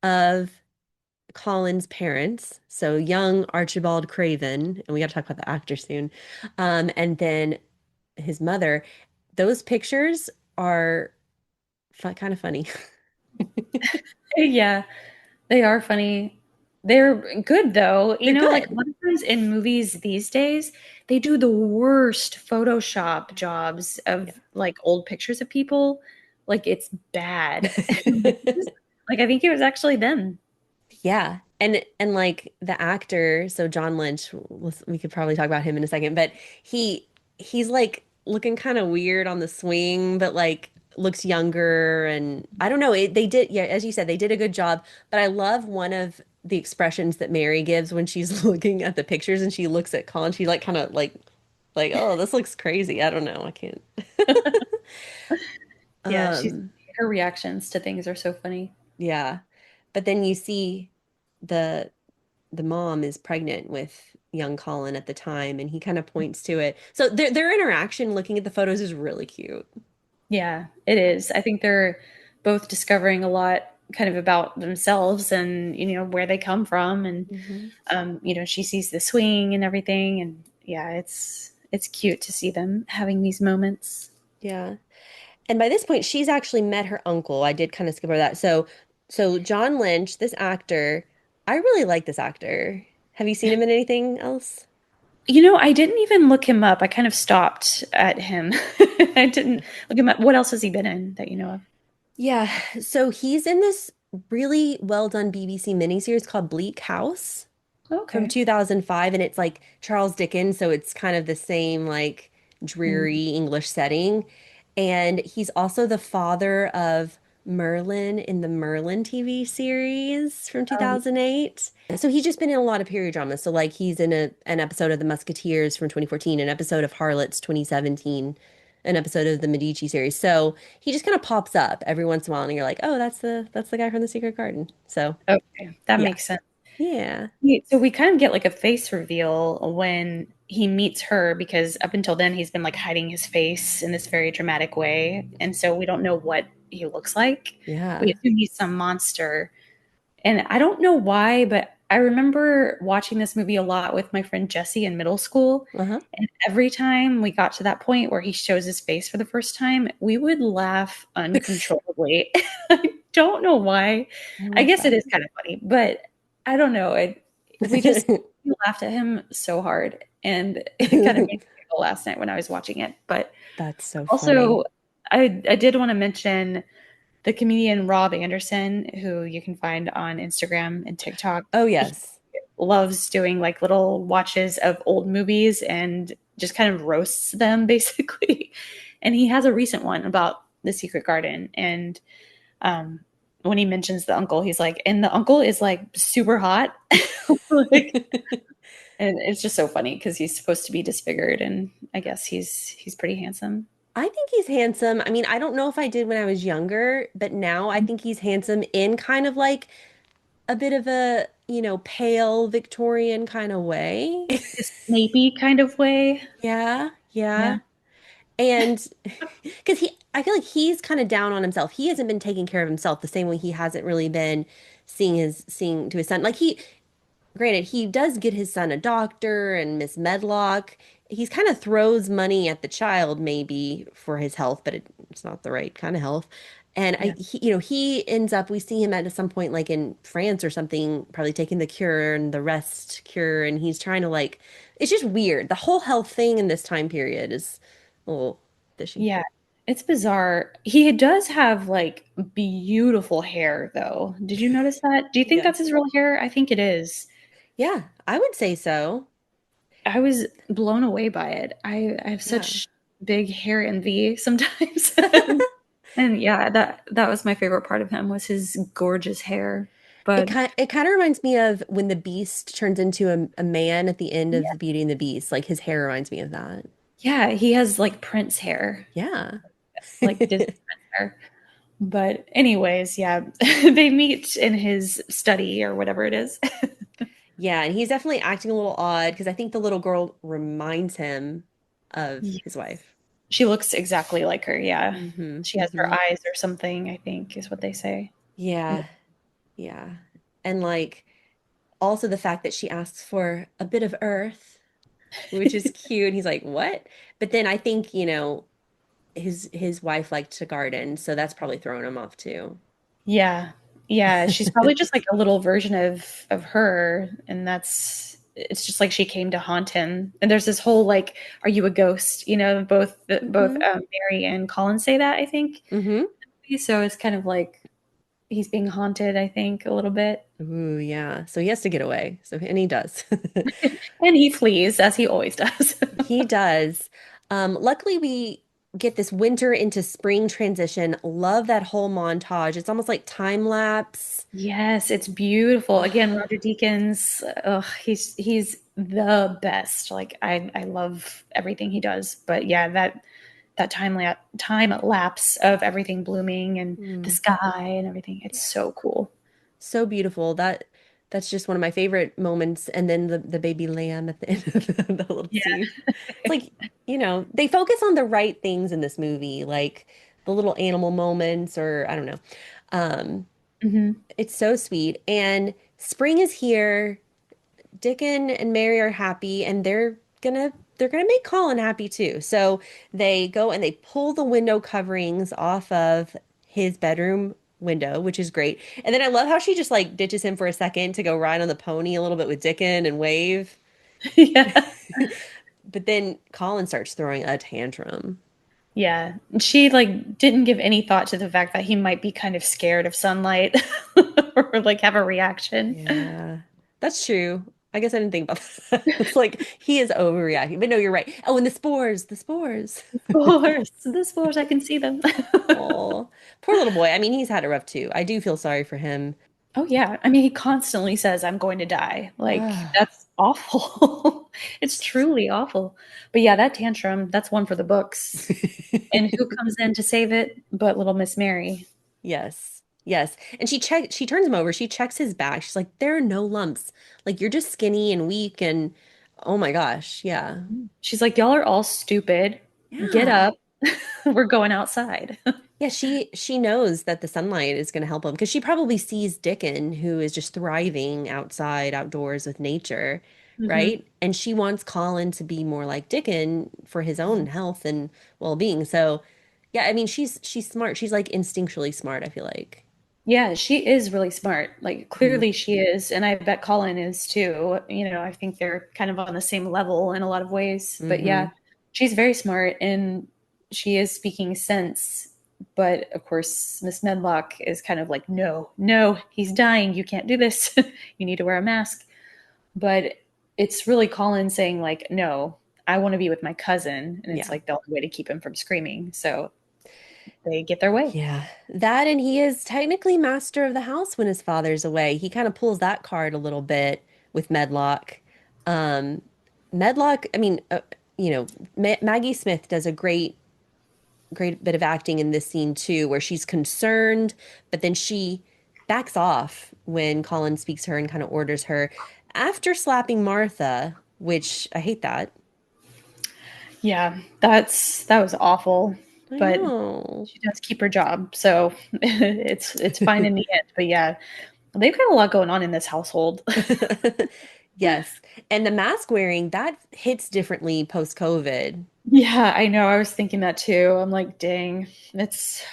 of Colin's parents. So young Archibald Craven, and we got to talk about the actor soon. And then his mother. Those pictures are kind of funny. Yeah, they are funny. They're good though. They're Like a good. lot of times in movies these days, they do the worst Photoshop jobs of like old pictures of people. Like it's bad. Like I think it was actually them. Yeah. And like the actor, so John Lynch, we could probably talk about him in a second, but he's like looking kind of weird on the swing, but like looks younger, and I don't know, they did, yeah, as you said, they did a good job, but I love one of the expressions that Mary gives when she's looking at the pictures and she looks at Colin. She like kind of like Like, oh, this looks crazy. I don't know. I can't. Yeah, she's Um, her reactions to things are so funny. yeah. But then you see the the mom is pregnant with young Colin at the time, and he kind of points to it. So their interaction looking at the photos is really cute. Yeah, it is. I think they're both discovering a lot kind of about themselves and, where they come from. And, Hmm. she sees the swing and everything. And yeah, it's cute to see them having these moments. Yeah. And by this point, she's actually met her uncle. I did kind of skip over that. So John Lynch, this actor, I really like this actor. Have you seen him in anything else? I didn't even look him up. I kind of stopped at him. I didn't look him up. What else has he been in that you know of? Yeah. So he's in this really well done BBC miniseries called Bleak House from Okay. 2005, and it's like Charles Dickens, so it's kind of the same like Mm. dreary English setting. And he's also the father of Merlin in the Merlin TV series from Um, 2008. So he's just been in a lot of period dramas. So like he's in an episode of The Musketeers from 2014, an episode of Harlots 2017, an episode of the Medici series. So he just kind of pops up every once in a while, and you're like, oh, that's the guy from The Secret Garden. So okay, that yeah, makes sense. yeah, So we kind of get like a face reveal when he meets her because up until then he's been like hiding his face in this very dramatic way. And so we don't know what he looks like. We yeah. assume he's some monster. And I don't know why, but I remember watching this movie a lot with my friend Jesse in middle school. Uh-huh. And every time we got to that point where he shows his face for the first time, we would laugh uncontrollably. I don't know why. I I love guess it that. is kind of funny, but I don't know. We just we laughed at him so hard, and it kind of made me giggle last night when I was watching it. But That's so also, funny. I did want to mention the comedian Rob Anderson, who you can find on Instagram and TikTok. Oh, He yes. loves doing like little watches of old movies and just kind of roasts them basically. And he has a recent one about the Secret Garden. And um, when he mentions the uncle, he's like, and the uncle is like super hot. Like, and it's just so funny because he's supposed to be disfigured, and I guess he's pretty handsome. I think he's handsome. I mean, I don't know if I did when I was younger, but now I think he's handsome in kind of like a bit of a, pale Victorian kind of way. This Snapey kind of way. Yeah, Yeah. yeah. And because I feel like he's kind of down on himself. He hasn't been taking care of himself the same way he hasn't really been seeing to his son. Like granted, he does get his son a doctor and Miss Medlock. He's kind of throws money at the child maybe for his health, but it's not the right kind of health. And Yeah. he ends up, we see him at some point like in France or something, probably taking the cure and the rest cure, and he's trying to like, it's just weird. The whole health thing in this time period is a little fishy. Yeah. It's bizarre. He does have like beautiful hair though. Did you notice that? Do you think Yeah. that's his real hair? I think it is. Yeah, I would say so. I was blown away by it. I have Yeah. such big hair envy sometimes. And yeah, that was my favorite part of him was his gorgeous hair. But It kind of reminds me of when the Beast turns into a man at the end of yeah, The Beauty and the Beast. Like his hair reminds me of that. yeah, he has like Prince hair, Yeah. like Disney Prince hair. But anyways, yeah, they meet in his study or whatever it is. Yeah, and he's definitely acting a little odd because I think the little girl reminds him of Yeah. his wife. She looks exactly like her. Yeah. Hmm. She has her Hmm. eyes or something, I think is what they say. Yeah, yeah. And like also the fact that she asks for a bit of earth, which is cute. He's like, "What?" But then I think, his wife liked to garden, so that's probably throwing him off too. Yeah. Yeah, she's probably just like a little version of her, and that's it's just like she came to haunt him. And there's this whole like, "Are you a ghost?" Both Hmm. Mary and Colin say that, I think. Hmm. So it's kind of like he's being haunted, I think, a little bit. Ooh, yeah. So he has to get away. And he does. And he flees as he always does. He does. Luckily, we get this winter into spring transition. Love that whole montage. It's almost like time lapse. Yes, it's beautiful. Again, Roger Deakins, he's the best. Like I love everything he does. But yeah, that time lapse of everything blooming and the Mm, sky and everything. It's yeah. so cool. So beautiful. That's just one of my favorite moments. And then the baby lamb at the end of the little Yeah. scene. It's like, they focus on the right things in this movie, like the little animal moments, or I don't know. Um, Hmm. it's so sweet. And spring is here. Dickon and Mary are happy, and they're gonna make Colin happy too. So they go and they pull the window coverings off of his bedroom window, which is great. And then I love how she just like ditches him for a second to go ride on the pony a little bit with Dickon and wave. Yeah. But then Colin starts throwing a tantrum. Yeah. She like didn't give any thought to the fact that he might be kind of scared of sunlight or like have a reaction. Yeah, that's true. I guess I didn't think about that. It's like he is overreacting. But no, you're right. Oh, and the spores, the spores. The spores, I can see them. Oh, poor little boy. I mean, he's had it rough too. I do feel sorry for him. Oh yeah. I mean, he constantly says, I'm going to die. Like, Ah. that's awful. It's truly awful. But yeah, that tantrum, that's one for the books. And who comes in to save it but little Miss Mary? Yes. Yes. And she turns him over. She checks his back. She's like, there are no lumps. Like you're just skinny and weak and oh my gosh. Yeah. She's like, y'all are all stupid. Get Yeah. up. We're going outside. Yeah, she knows that the sunlight is going to help him because she probably sees Dickon, who is just thriving outside, outdoors with nature, Hmm. right? And she wants Colin to be more like Dickon for his own health and well-being. So, yeah, I mean, she's smart. She's like instinctually smart, I feel like. Yeah, she is really smart. Like, Mhm. clearly she is. And I bet Colin is too. I think they're kind of on the same level in a lot of ways. But yeah, Mhm. she's very smart and she is speaking sense. But of course, Miss Medlock is kind of like, no, no, he's dying. You can't do this. You need to wear a mask. But it's really Colin saying, like, no, I want to be with my cousin. And it's Yeah. like the only way to keep him from screaming. So they get their way. Yeah. That and he is technically master of the house when his father's away. He kind of pulls that card a little bit with Medlock. Um, Medlock, I mean, Maggie Smith does a great bit of acting in this scene too, where she's concerned, but then she backs off when Colin speaks to her and kind of orders her after slapping Martha, which I hate that. Yeah, that was awful. I But know. she does keep her job, so it's fine in the end. But yeah, they've got a lot going on in this household. Yes. And the mask wearing, that hits differently post-COVID. Yeah, I know. I was thinking that too. I'm like, dang, it's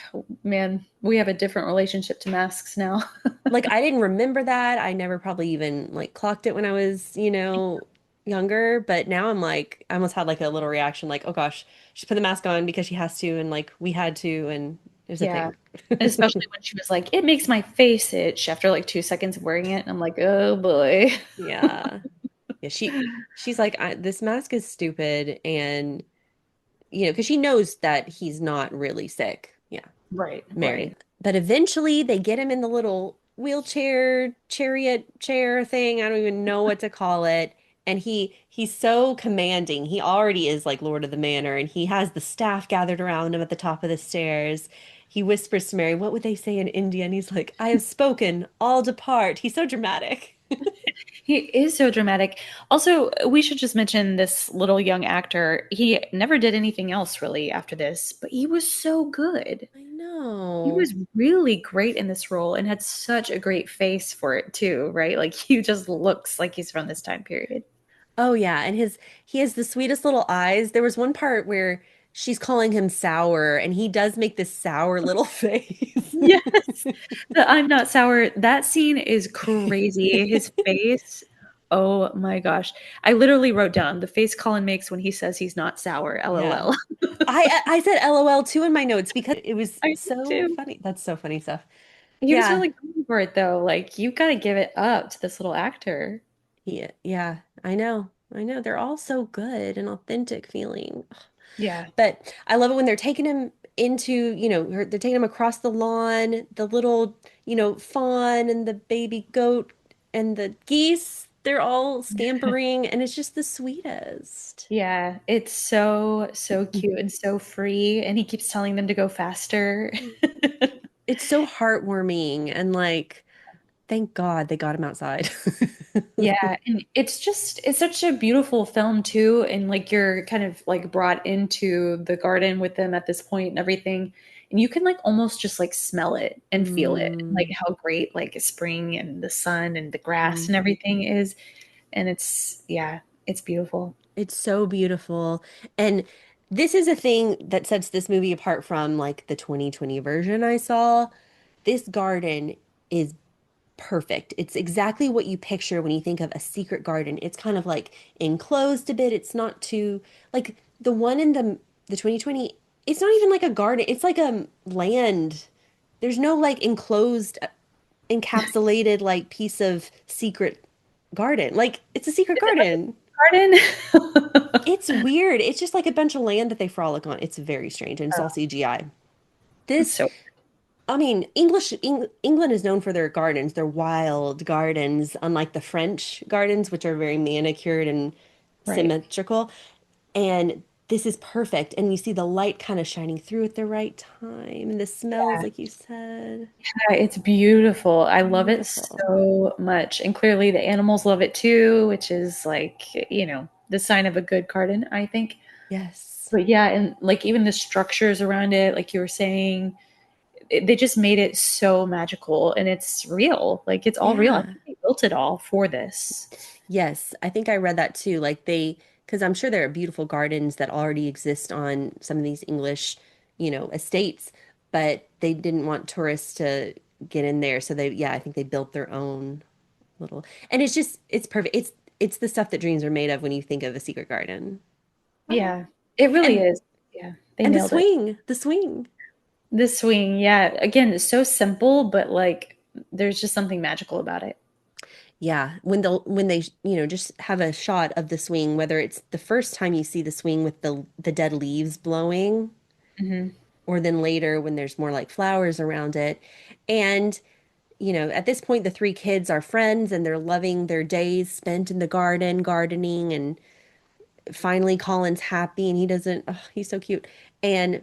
man, we have a different relationship to masks now. Like I didn't remember that. I never probably even like clocked it when I was, younger, but now I'm like I almost had like a little reaction like, "Oh gosh, she put the mask on because she has to and like we had to and there's a Yeah. thing." And especially when she was like, it makes my face itch after like 2 seconds of wearing it. And I'm like, oh boy. Yeah. Yeah, she's like this mask is stupid and because she knows that he's not really sick. Yeah. Right, Mary. right. But eventually they get him in the little wheelchair chariot chair thing. I don't even know what to call it. And he's so commanding. He already is like Lord of the Manor, and he has the staff gathered around him at the top of the stairs. He whispers to Mary, "What would they say in India?" And he's like, "I have spoken, all depart." He's so dramatic. He is so dramatic. Also, we should just mention this little young actor. He never did anything else really after this, but he was so good. I He know. was really great in this role and had such a great face for it too, right? Like he just looks like he's from this time period. Oh yeah, and he has the sweetest little eyes. There was one part where she's calling him sour, and he does make this sour little face. Yes. The I'm not sour. That scene is crazy. His face. Oh my gosh. I literally wrote down the face Colin makes when he says he's not sour. Yeah. LOL. I said LOL too in my notes because it was I did so too. funny. That's so funny stuff. He was Yeah. really going for it though. Like you got to give it up to this little actor. Yeah, yeah. I know. I know. They're all so good and authentic feeling. Yeah. But I love it when they're taking him into, they're taking him across the lawn, the little, fawn and the baby goat and the geese, they're all scampering, and it's just the sweetest. Yeah, it's so, so cute and so free, and he keeps telling them to go faster. It's so heartwarming and like, thank God they got him outside. Yeah, and it's such a beautiful film too, and like you're kind of like brought into the garden with them at this point and everything, and you can like almost just like smell it and feel it, like Mm, how great like spring and the sun and the grass mm. and everything is, and yeah, it's beautiful. It's so beautiful. And this is a thing that sets this movie apart from like the 2020 version I saw. This garden is perfect. It's exactly what you picture when you think of a secret garden. It's kind of like enclosed a bit. It's not too like the one in the 2020, it's not even like a garden. It's like a land. There's no like enclosed encapsulated like piece of secret garden. Like it's a secret Is it like garden. a garden? It's weird. It's just like a bunch of land that they frolic on. It's very strange and it's all Oh, CGI. it's This, so I mean, England is known for their gardens, their wild gardens, unlike the French gardens, which are very manicured and right. symmetrical. And this is perfect. And you see the light kind of shining through at the right time, and the smells, Yeah. like you said. Yeah, it's beautiful. I love it Beautiful. so much. And clearly the animals love it too, which is like, the sign of a good garden, I think. Yes. But yeah, and like even the structures around it, like you were saying, they just made it so magical and it's real. Like it's all real. I Yeah. think they built it all for this. Yes, I think I read that too. Like because I'm sure there are beautiful gardens that already exist on some of these English, estates, but they didn't want tourists to get in there. So yeah, I think they built their own little, and it's perfect. It's the stuff that dreams are made of when you think of a secret garden. Ah. Yeah, it really And is. Yeah, they and nailed it. the swing. The swing, yeah. Again, it's so simple, but like there's just something magical about it. Yeah, when they just have a shot of the swing, whether it's the first time you see the swing with the dead leaves blowing, Hmm. or then later when there's more like flowers around it. And, at this point, the three kids are friends and they're loving their days spent in the garden, gardening. And finally, Colin's happy and he doesn't, oh, he's so cute. And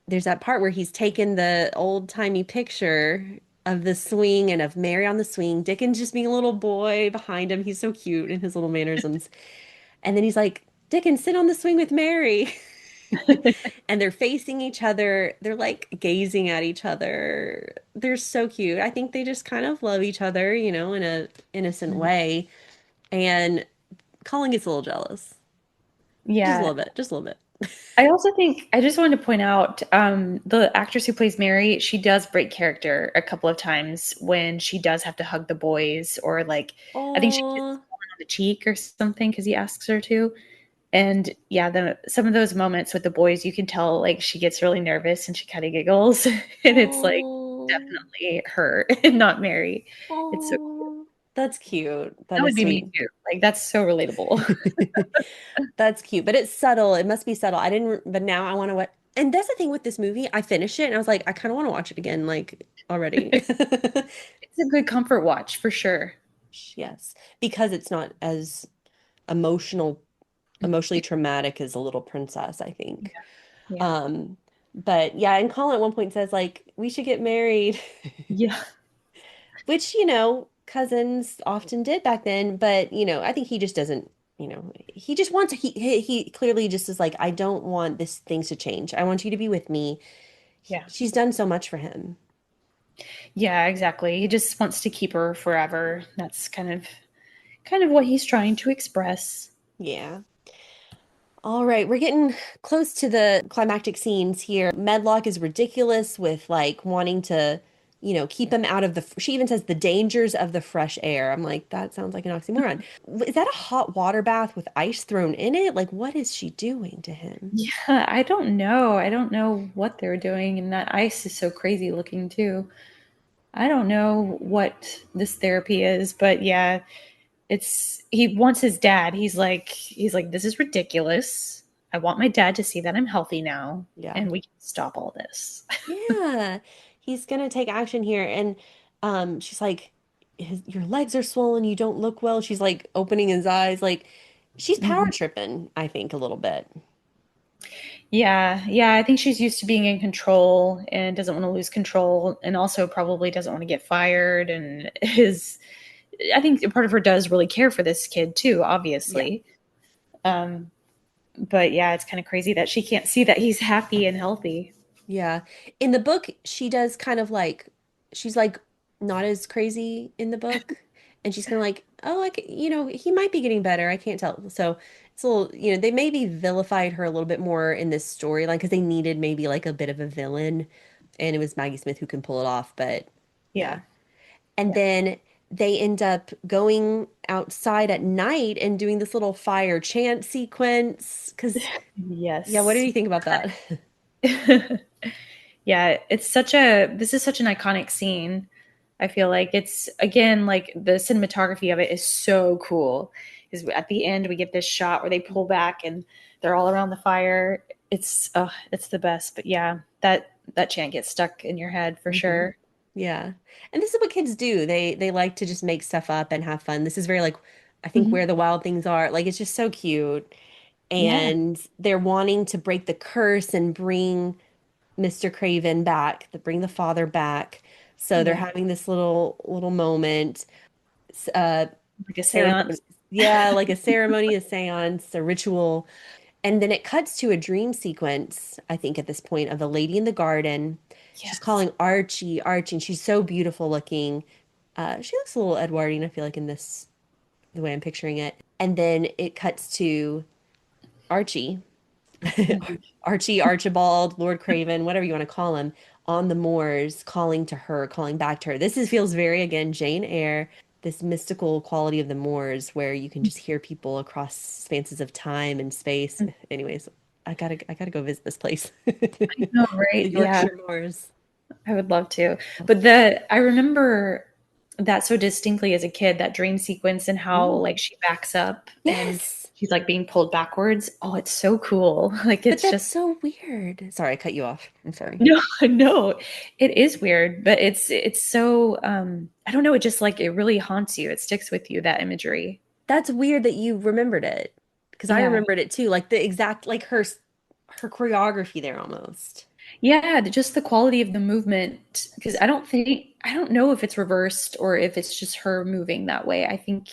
there's that part where he's taken the old timey picture of the swing and of Mary on the swing. Dickens just being a little boy behind him. He's so cute in his little mannerisms. And then he's like, Dickens, sit on the swing with Mary. And they're facing each other. They're like gazing at each other. They're so cute. I think they just kind of love each other, in a innocent way. And Colin gets a little jealous. Just a Yeah. little bit, just a little bit. I also think I just wanted to point out the actress who plays Mary, she does break character a couple of times when she does have to hug the boys, or like I think she kisses Oh, Colin on the cheek or something because he asks her to. And yeah, some of those moments with the boys, you can tell like she gets really nervous and she kind of giggles, and it's like oh, definitely her and not Mary. It's so oh. That's cute. That that would is be me sweet. too. Like that's so relatable. That's cute, but it's subtle. It must be subtle. I didn't, but now I want to watch. And that's the thing with this movie. I finished it and I was like, I kind of want to watch it again, like already. It's a good comfort watch for sure. Yes, because it's not as emotional, emotionally traumatic as a little princess, I Yeah. think. Yeah. Um, but yeah, and Colin at one point says like, we should get married, Yeah. which, cousins often did back then, but I think he just doesn't, he just wants he clearly just is like, I don't want this things to change. I want you to be with me. Yeah. She's done so much for him. Yeah, exactly. He just wants to keep her forever. That's kind of what he's trying to express. Yeah. All right, we're getting close to the climactic scenes here. Medlock is ridiculous with like wanting to, keep him out of the. She even says the dangers of the fresh air. I'm like, that sounds like an oxymoron. Is that a hot water bath with ice thrown in it? Like, what is she doing to him? Yeah, I don't know. I don't know what they're doing, and that ice is so crazy looking too. I don't know what this therapy is, but yeah, he wants his dad. He's like, this is ridiculous. I want my dad to see that I'm healthy now Yeah. and we can stop all this. Yeah. He's gonna take action here. And she's like, your legs are swollen, you don't look well. She's like opening his eyes, like she's power Mhm. tripping, I think, a little bit. Yeah, yeah, I think she's used to being in control and doesn't want to lose control and also probably doesn't want to get fired and is I think part of her does really care for this kid too, Yeah. obviously. Um, but yeah, it's kind of crazy that she can't see that he's happy and healthy. Yeah. In the book, she does kind of like, she's like not as crazy in the book. And she's kind of like, oh, he might be getting better. I can't tell. So it's a little, they maybe vilified her a little bit more in this storyline because they needed maybe like a bit of a villain. And it was Maggie Smith who can pull it off. But yeah. Yeah. And Yeah. then they end up going outside at night and doing this little fire chant sequence. Because, yeah, what do Yes. you think about that? Yeah, this is such an iconic scene. I feel like it's again like the cinematography of it is so cool. Because at the end we get this shot where they pull back and they're all around the fire. It's the best. But yeah, that chant gets stuck in your head for Hmm. sure. Yeah. And this is what kids do. They like to just make stuff up and have fun. This is very like I think Mhm. where the wild things are. Like it's just so cute. Yeah, And they're wanting to break the curse and bring Mr. Craven back, to bring the father back. So they're yeah, having this little moment. Uh like a ceremony. seance. Yeah, like a ceremony, a seance, a ritual. And then it cuts to a dream sequence, I think, at this point of the lady in the garden. She's Yes. calling Archie, Archie, and she's so beautiful looking. She looks a little Edwardian, I feel like, in this, the way I'm picturing it. And then it cuts to Archie, Mhm. Archie, Archibald, Lord Craven, whatever you want to call him, on the moors, calling to her, calling back to her. Feels very, again, Jane Eyre, this mystical quality of the moors where you can just hear people across expanses of time and space. Anyways, I gotta go visit this place. No, The right? Yeah. Yorkshire Moors. I would love to. But the I remember that so distinctly as a kid, that dream sequence and how Mm. like she backs up and Yes, she's like being pulled backwards. Oh, it's so cool. Like but it's that's just so weird. Sorry, I cut you off. I'm sorry. no, no, it is weird, but it's so I don't know, it just like it really haunts you. It sticks with you, that imagery. That's weird that you remembered it because I Yeah. remembered it too. Like the exact, like her choreography there almost. Yeah, just the quality of the movement because I don't know if it's reversed or if it's just her moving that way. I think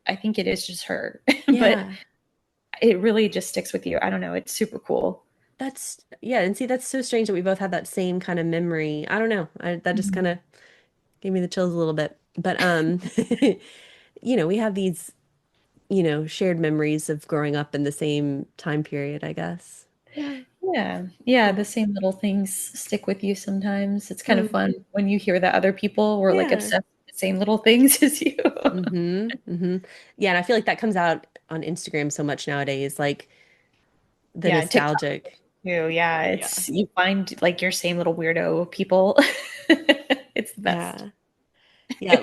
it is just her. But Yeah. it really just sticks with you. I don't know. It's super cool. Yeah, and see, that's so strange that we both had that same kind of memory. I don't know. That just Mhm. kind of gave me the chills a little bit. But we have these, shared memories of growing up in the same time period, I guess. Yeah. Yeah. Yeah. The Oh. same little things stick with you sometimes. It's kind of Hmm. fun when you hear that other people were like Yeah. obsessed with the same little things as you. Hmm. Yeah, and I feel like that comes out on Instagram so much nowadays, like the Yeah. TikTok nostalgic. too. Yeah. Yeah. It's, you find like your same little weirdo people. It's the best. Yeah.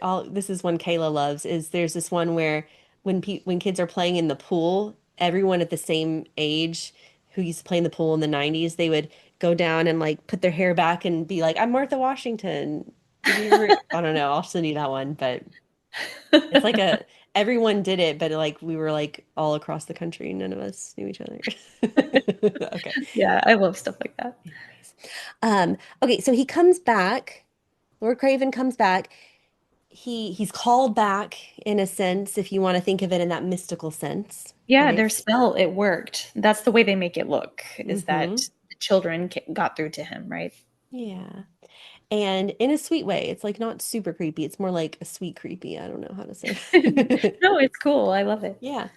Yeah. This is one Kayla loves is there's this one where when kids are playing in the pool, everyone at the same age who used to play in the pool in the 90s, they would go down and like put their hair back and be like, I'm Martha Washington. Did you ever? I don't know. I'll send you that one, but it's like everyone did it, but like we were like all across the country. None of us knew each other. Okay. Yeah. I love stuff like that. Anyways. Okay, so he comes back. Lord Craven comes back. He's called back in a sense, if you want to think of it in that mystical sense, Yeah, right? their spell, it worked. That's the way they make it look, is Mm-hmm. that the children got through to him, right? Yeah. And in a sweet way. It's like not super creepy. It's more like a sweet creepy. I don't know how to say it. No, it's cool. I love it. Yeah.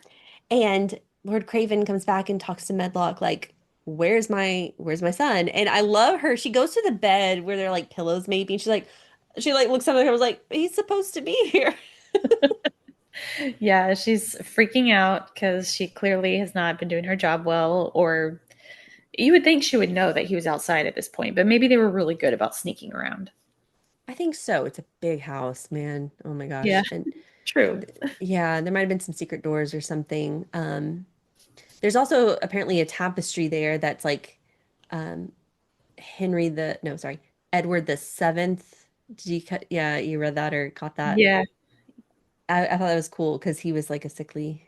And Lord Craven comes back and talks to Medlock like, where's my son? And I love her. She goes to the bed where there are like pillows maybe, and she like looks up at her and was like, he's supposed to be here. Yeah, she's freaking out because she clearly has not been doing her job well, or you would think she would know that he was outside at this point, but maybe they were really good about sneaking around. I think so. It's a big house, man. Oh my Yeah, gosh. And true. yeah, there might have been some secret doors or something. There's also apparently a tapestry there that's like um no, sorry, Edward the Seventh. Yeah, you read that or caught that? Yeah, I thought that was cool because he was like a sickly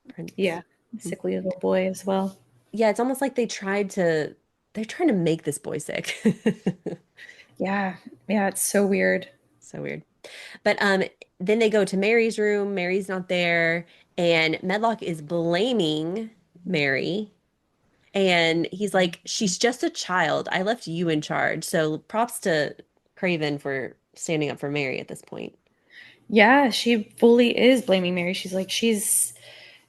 prince. yeah, sickly little boy as well. Yeah, it's almost like they're trying to make this boy sick. Yeah, yeah, it's so weird. So weird. But then they go to Mary's room. Mary's not there, and Medlock is blaming Mary. And he's like, she's just a child. I left you in charge. So props to Craven for standing up for Mary at this point. Yeah, she fully is blaming Mary. She's like she's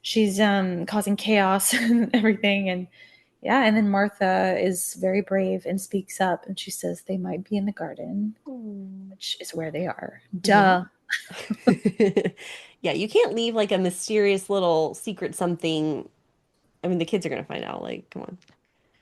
causing chaos and everything, and yeah, and then Martha is very brave and speaks up and she says they might be in the garden, Mm. which is where they are. Yeah. Duh. Yeah, you can't leave like a mysterious little secret something. I mean, the kids are gonna find out, like, come on.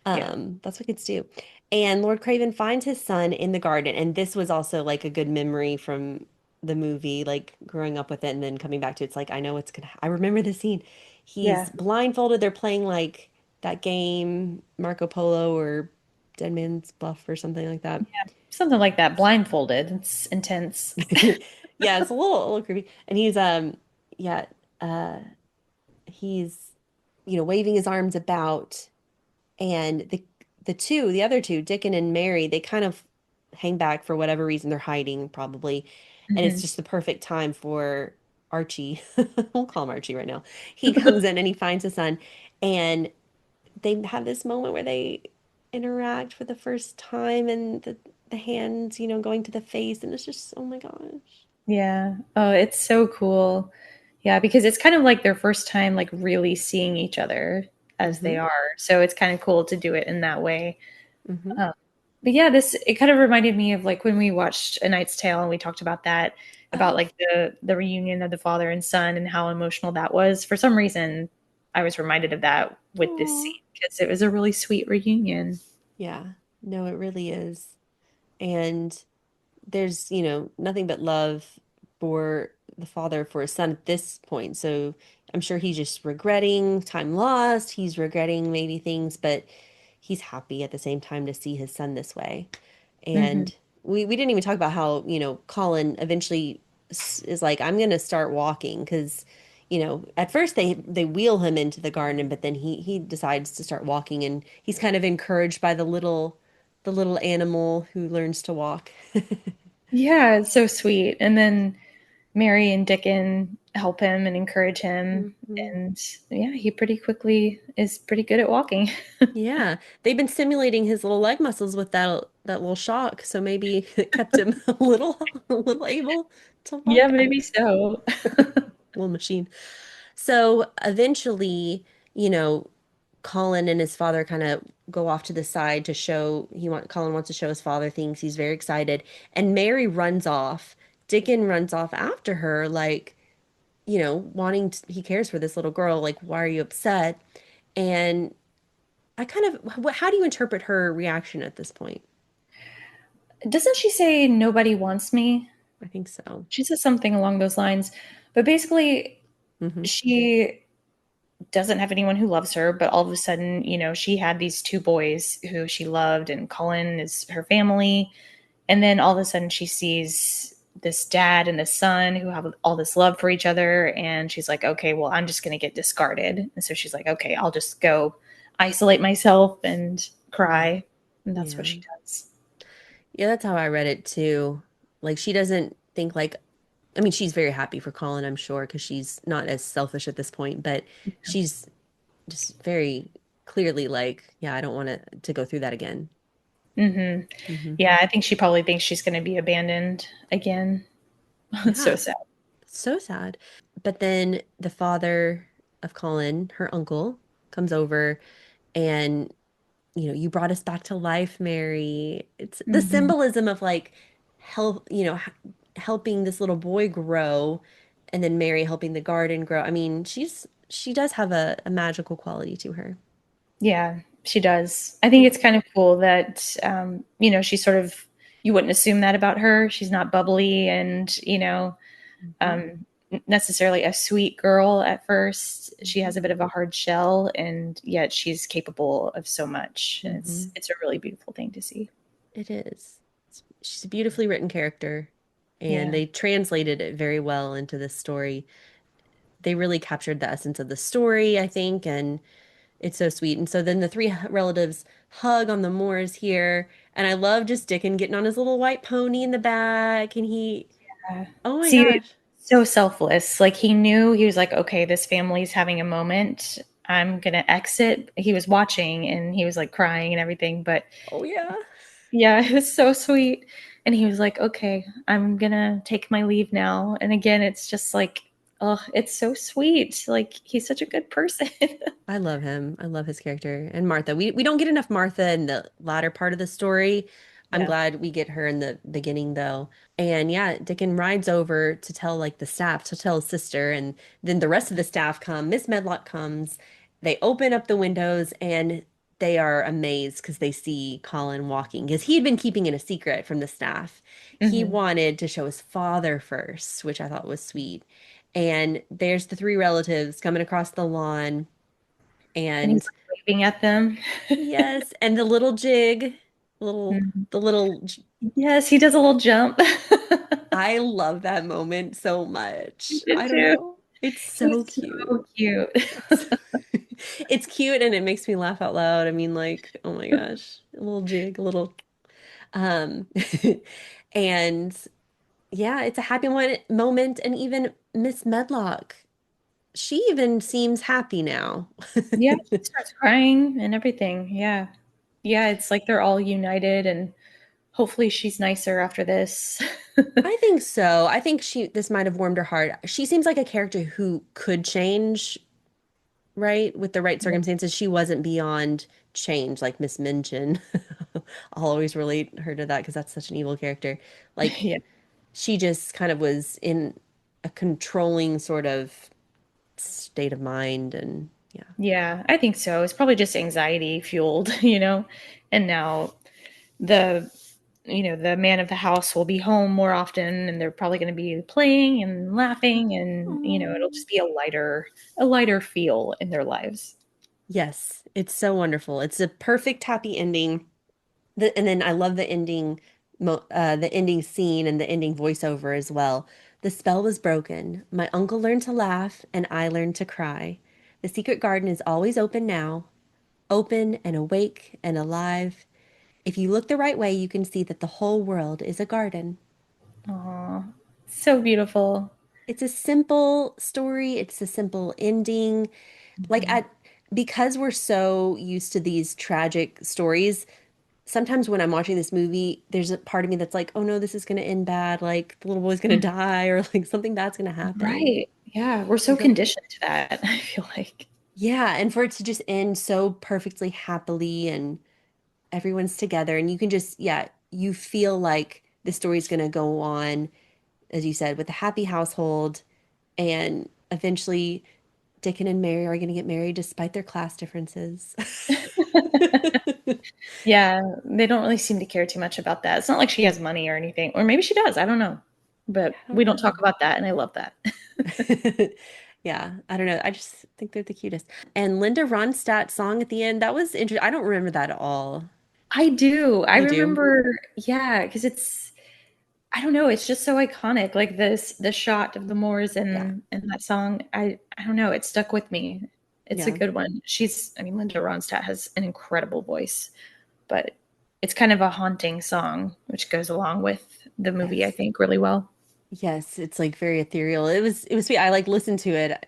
Yeah. That's what kids do. And Lord Craven finds his son in the garden, and this was also like a good memory from the movie, like growing up with it and then coming back to it. It's like I know it's gonna. I remember the scene. He's Yeah. blindfolded. They're playing like that game, Marco Polo or Dead Man's Bluff or something like that. Something like that, blindfolded. It's intense. Yeah, it's a little creepy. And yeah, uh, he's waving his arms about. And the other two, Dickon and Mary, they kind of hang back for whatever reason. They're hiding probably. And it's Hmm. just the perfect time for Archie. We'll call him Archie right now. He comes in and he finds his son. And they have this moment where they interact for the first time and the hands, going to the face. And it's just, oh my gosh. Yeah. Oh, it's so cool. Yeah, because it's kind of like their first time like really seeing each other as they Hmm. are. So it's kind of cool to do it in that way. Hmm. Um, but yeah, this it kind of reminded me of like when we watched A Knight's Tale and we talked about that, about Oh, like the reunion of the father and son and how emotional that was. For some reason, I was reminded of that with this aw. scene because it was a really sweet reunion. Yeah. No, it really is. And there's, nothing but love for the father for his son at this point. So I'm sure he's just regretting time lost. He's regretting maybe things, but he's happy at the same time to see his son this way. Hmm. And we didn't even talk about how, Colin eventually is like, I'm going to start walking because, at first they wheel him into the garden, but then he decides to start walking and he's kind of encouraged by the little animal who learns to walk. Yeah, it's so sweet. And then Mary and Dickon help him and encourage him. Mhm. And yeah, he pretty quickly is pretty good at walking. Yeah, they've been stimulating his little leg muscles with that little shock, so maybe it kept him a little able to Yeah, walk. I don't maybe so. little machine. So eventually, you know, Colin and his father kind of go off to the side to show Colin wants to show his father things. He's very excited, and Mary runs off. Dickon runs off after her, like, he cares for this little girl. Like, why are you upset? And I kind of, how do you interpret her reaction at this point? Doesn't she say nobody wants me? I think so. She says something along those lines. But basically, Hmm. she doesn't have anyone who loves her, but all of a sudden, she had these two boys who she loved, and Cullen is her family. And then all of a sudden, she sees this dad and this son who have all this love for each other. And she's like, okay, well, I'm just going to get discarded. And so she's like, okay, I'll just go isolate myself and Yeah. cry. And that's what Yeah. she does. Yeah, that's how I read it too. Like, she doesn't think like, I mean, she's very happy for Colin, I'm sure, because she's not as selfish at this point, but she's just very clearly like, yeah, I don't want to go through that again. Hmm. Hmm. Yeah, I think she probably thinks she's going to be abandoned again. It's so Yeah. sad. So sad. But then the father of Colin, her uncle, comes over and you brought us back to life, Mary. It's the Hmm. symbolism of like help, helping this little boy grow and then Mary helping the garden grow. I mean, she does have a magical quality to her. Yeah, she does. I think it's kind of cool that, she sort of, you wouldn't assume that about her. She's not bubbly and, Mhm. um, necessarily a sweet girl at first. She has Mhm. a bit of a hard shell, and yet she's capable of so much. And Mhm. it's a really beautiful thing to see. It is. She's a beautifully written character, and Yeah. they translated it very well into this story. They really captured the essence of the story, I think, and it's so sweet. And so then the three relatives hug on the moors here, and I love just Dickon getting on his little white pony in the back, and Uh, oh my See, gosh. so selfless. Like he knew he was like, okay, this family's having a moment. I'm gonna exit. He was watching and he was like crying and everything, but Oh yeah. yeah, it was so sweet. And he was like, okay, I'm gonna take my leave now. And again, it's just like, oh, it's so sweet. Like he's such a good person. I love him. I love his character. And Martha. We don't get enough Martha in the latter part of the story. I'm Yeah. glad we get her in the beginning though. And yeah, Dickon rides over to tell like the staff, to tell his sister, and then the rest of the staff come. Miss Medlock comes. They open up the windows and they are amazed because they see Colin walking because he had been keeping it a secret from the staff. He Hmm. wanted to show his father first, which I thought was sweet. And there's the three relatives coming across the lawn And he's and like waving at them. yes, and the little jig, little Mhm. the little j- Yes, he does a little jump. I love that moment so I much. did I don't too. know. It's so He's cute. so cute. It's it's cute and it makes me laugh out loud. I mean, like, oh my gosh, a little jig, a little um and yeah, it's a happy moment and even Miss Medlock, she even seems happy now. Yeah, she starts crying and everything. Yeah. Yeah, it's like they're all united and hopefully she's nicer after this. I think so. I think this might have warmed her heart. She seems like a character who could change, right? With the right Yeah. circumstances. She wasn't beyond change like Miss Minchin. I'll always relate her to that because that's such an evil character. Like Yeah. she just kind of was in a controlling sort of state of mind and yeah. Yeah, I think so. It's probably just anxiety fueled, And now the the man of the house will be home more often and they're probably going to be playing and laughing and it'll Oh. just be a lighter feel in their lives. Yes, it's so wonderful. It's a perfect happy ending. And then I love the ending scene and the ending voiceover as well. The spell was broken. My uncle learned to laugh, and I learned to cry. The secret garden is always open now, open and awake and alive. If you look the right way, you can see that the whole world is a garden. Aw, so beautiful. It's a simple story. It's a simple ending. Like Mhm. at because we're so used to these tragic stories, sometimes when I'm watching this movie, there's a part of me that's like, oh no, this is going to end bad. Like the little boy's going to die or like something bad's going to happen. Right. Yeah, we're so And for, conditioned to that, I feel like. yeah. And for it to just end so perfectly happily and everyone's together and you can just, yeah, you feel like the story's going to go on, as you said, with a happy household. And eventually Dickon and Mary are going to get married despite their class differences. Yeah, they don't really seem to care too much about that. It's not like she has money or anything, or maybe she does. I don't know. But I we don't don't talk know. about that, and I love that. Yeah, I don't know. I just think they're the cutest. And Linda Ronstadt's song at the end, that was interesting. I don't remember that at all. I do. I You do? remember, yeah, because I don't know, it's just so iconic. Like the shot of the Moors Yeah. and that song. I don't know, it stuck with me. It's a Yeah. good one. I mean, Linda Ronstadt has an incredible voice, but it's kind of a haunting song, which goes along with the movie, I Yes. think, really well. Yes, it's like very ethereal. It was sweet. I like listened to it,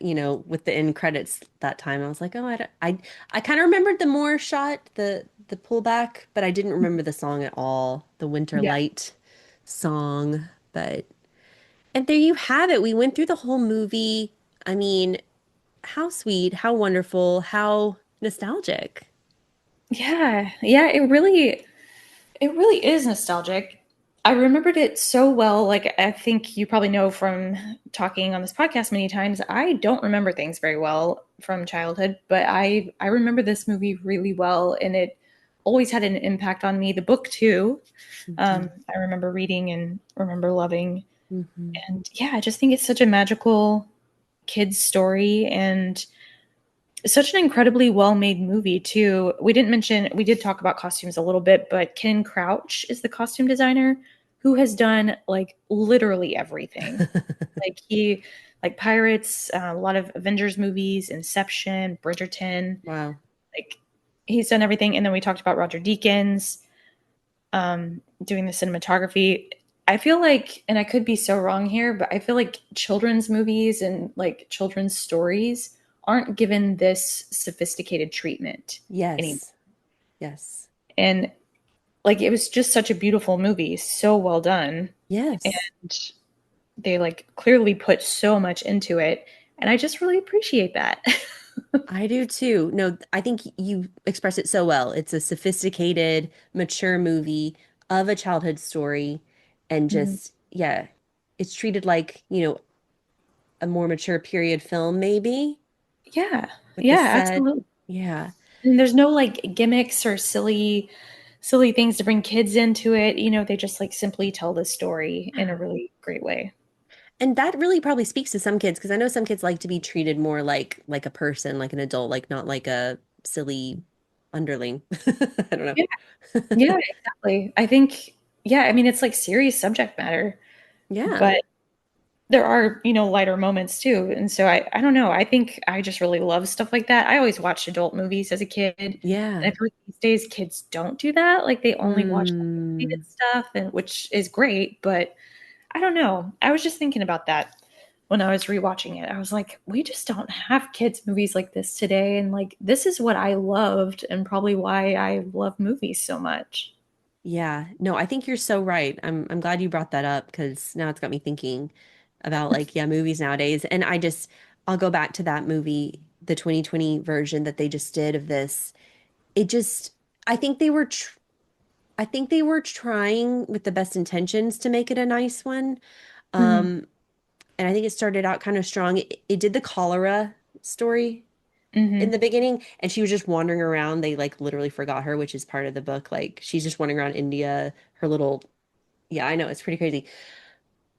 with the end credits that time. I was like, oh, I kind of remembered the Moore shot, the pullback, but I didn't remember the song at all, the Winter Yeah. Light song. But and there you have it. We went through the whole movie. I mean, how sweet, how wonderful, how nostalgic. Yeah. Yeah, it really is nostalgic. I remembered it so well. Like, I think you probably know from talking on this podcast many times, I don't remember things very well from childhood, but I remember this movie really well, and it always had an impact on me. The book too. Mhm. I remember reading and remember loving. Hmm. And yeah, I just think it's such a magical kids story and such an incredibly well-made movie too. We did talk about costumes a little bit, but Ken Crouch is the costume designer who has done like literally everything. Like he like Pirates, a lot of Avengers movies, Inception, Bridgerton, Wow. like he's done everything. And then we talked about Roger Deakins doing the cinematography. I feel like, and I could be so wrong here, but I feel like children's movies and like children's stories aren't given this sophisticated treatment anymore. Yes. Yes. And like it was just such a beautiful movie, so well done. Yes. And they like clearly put so much into it. And I just really appreciate that. I do too. No, I think you express it so well. It's a sophisticated, mature movie of a childhood story, and Mhm. just, yeah, it's treated like, a more mature period film, maybe, Yeah. with the Yeah, set. absolutely. Yeah. And there's no like gimmicks or silly things to bring kids into it. You know, they just like simply tell the story in a really great way. And that really probably speaks to some kids because I know some kids like to be treated more like a person, like an adult, like not like a silly underling. I don't Yeah, know. yeah, exactly. I think, yeah, I mean, it's like serious subject matter, Yeah. but there are, lighter moments too. And so I don't know. I think I just really love stuff like that. I always watched adult movies as a kid. And I Yeah. feel like these days kids don't do that. Like they only watch like, animated Mm. stuff and which is great, but I don't know. I was just thinking about that when I was rewatching it. I was like, we just don't have kids movies like this today. And like this is what I loved and probably why I love movies so much. Yeah. No, I think you're so right. I'm glad you brought that up because now it's got me thinking about like, yeah, movies nowadays. And I'll go back to that movie, the 2020 version that they just did of this. It just I think they were tr I think they were trying with the best intentions to make it a nice one. Hmm. Um, and I think it started out kind of strong. It did the cholera story in Hmm. the beginning, and she was just wandering around. They like literally forgot her, which is part of the book. Like she's just wandering around India, her little, yeah, I know, it's pretty crazy.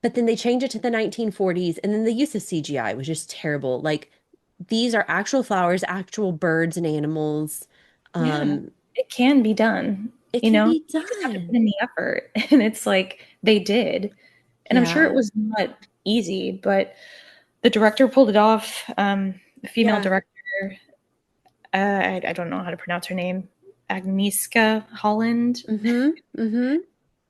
But then they changed it to the 1940s, and then the use of CGI was just terrible. Like these are actual flowers, actual birds and animals. Yeah, Um, it can be done. it You can know, be you just have to put done. in the effort. And it's like they did. And I'm sure it Yeah. was not easy, but the director pulled it off. The female Yeah. director, I don't know how to pronounce her name, Agnieszka Holland, Mm-hmm. Mm-hmm.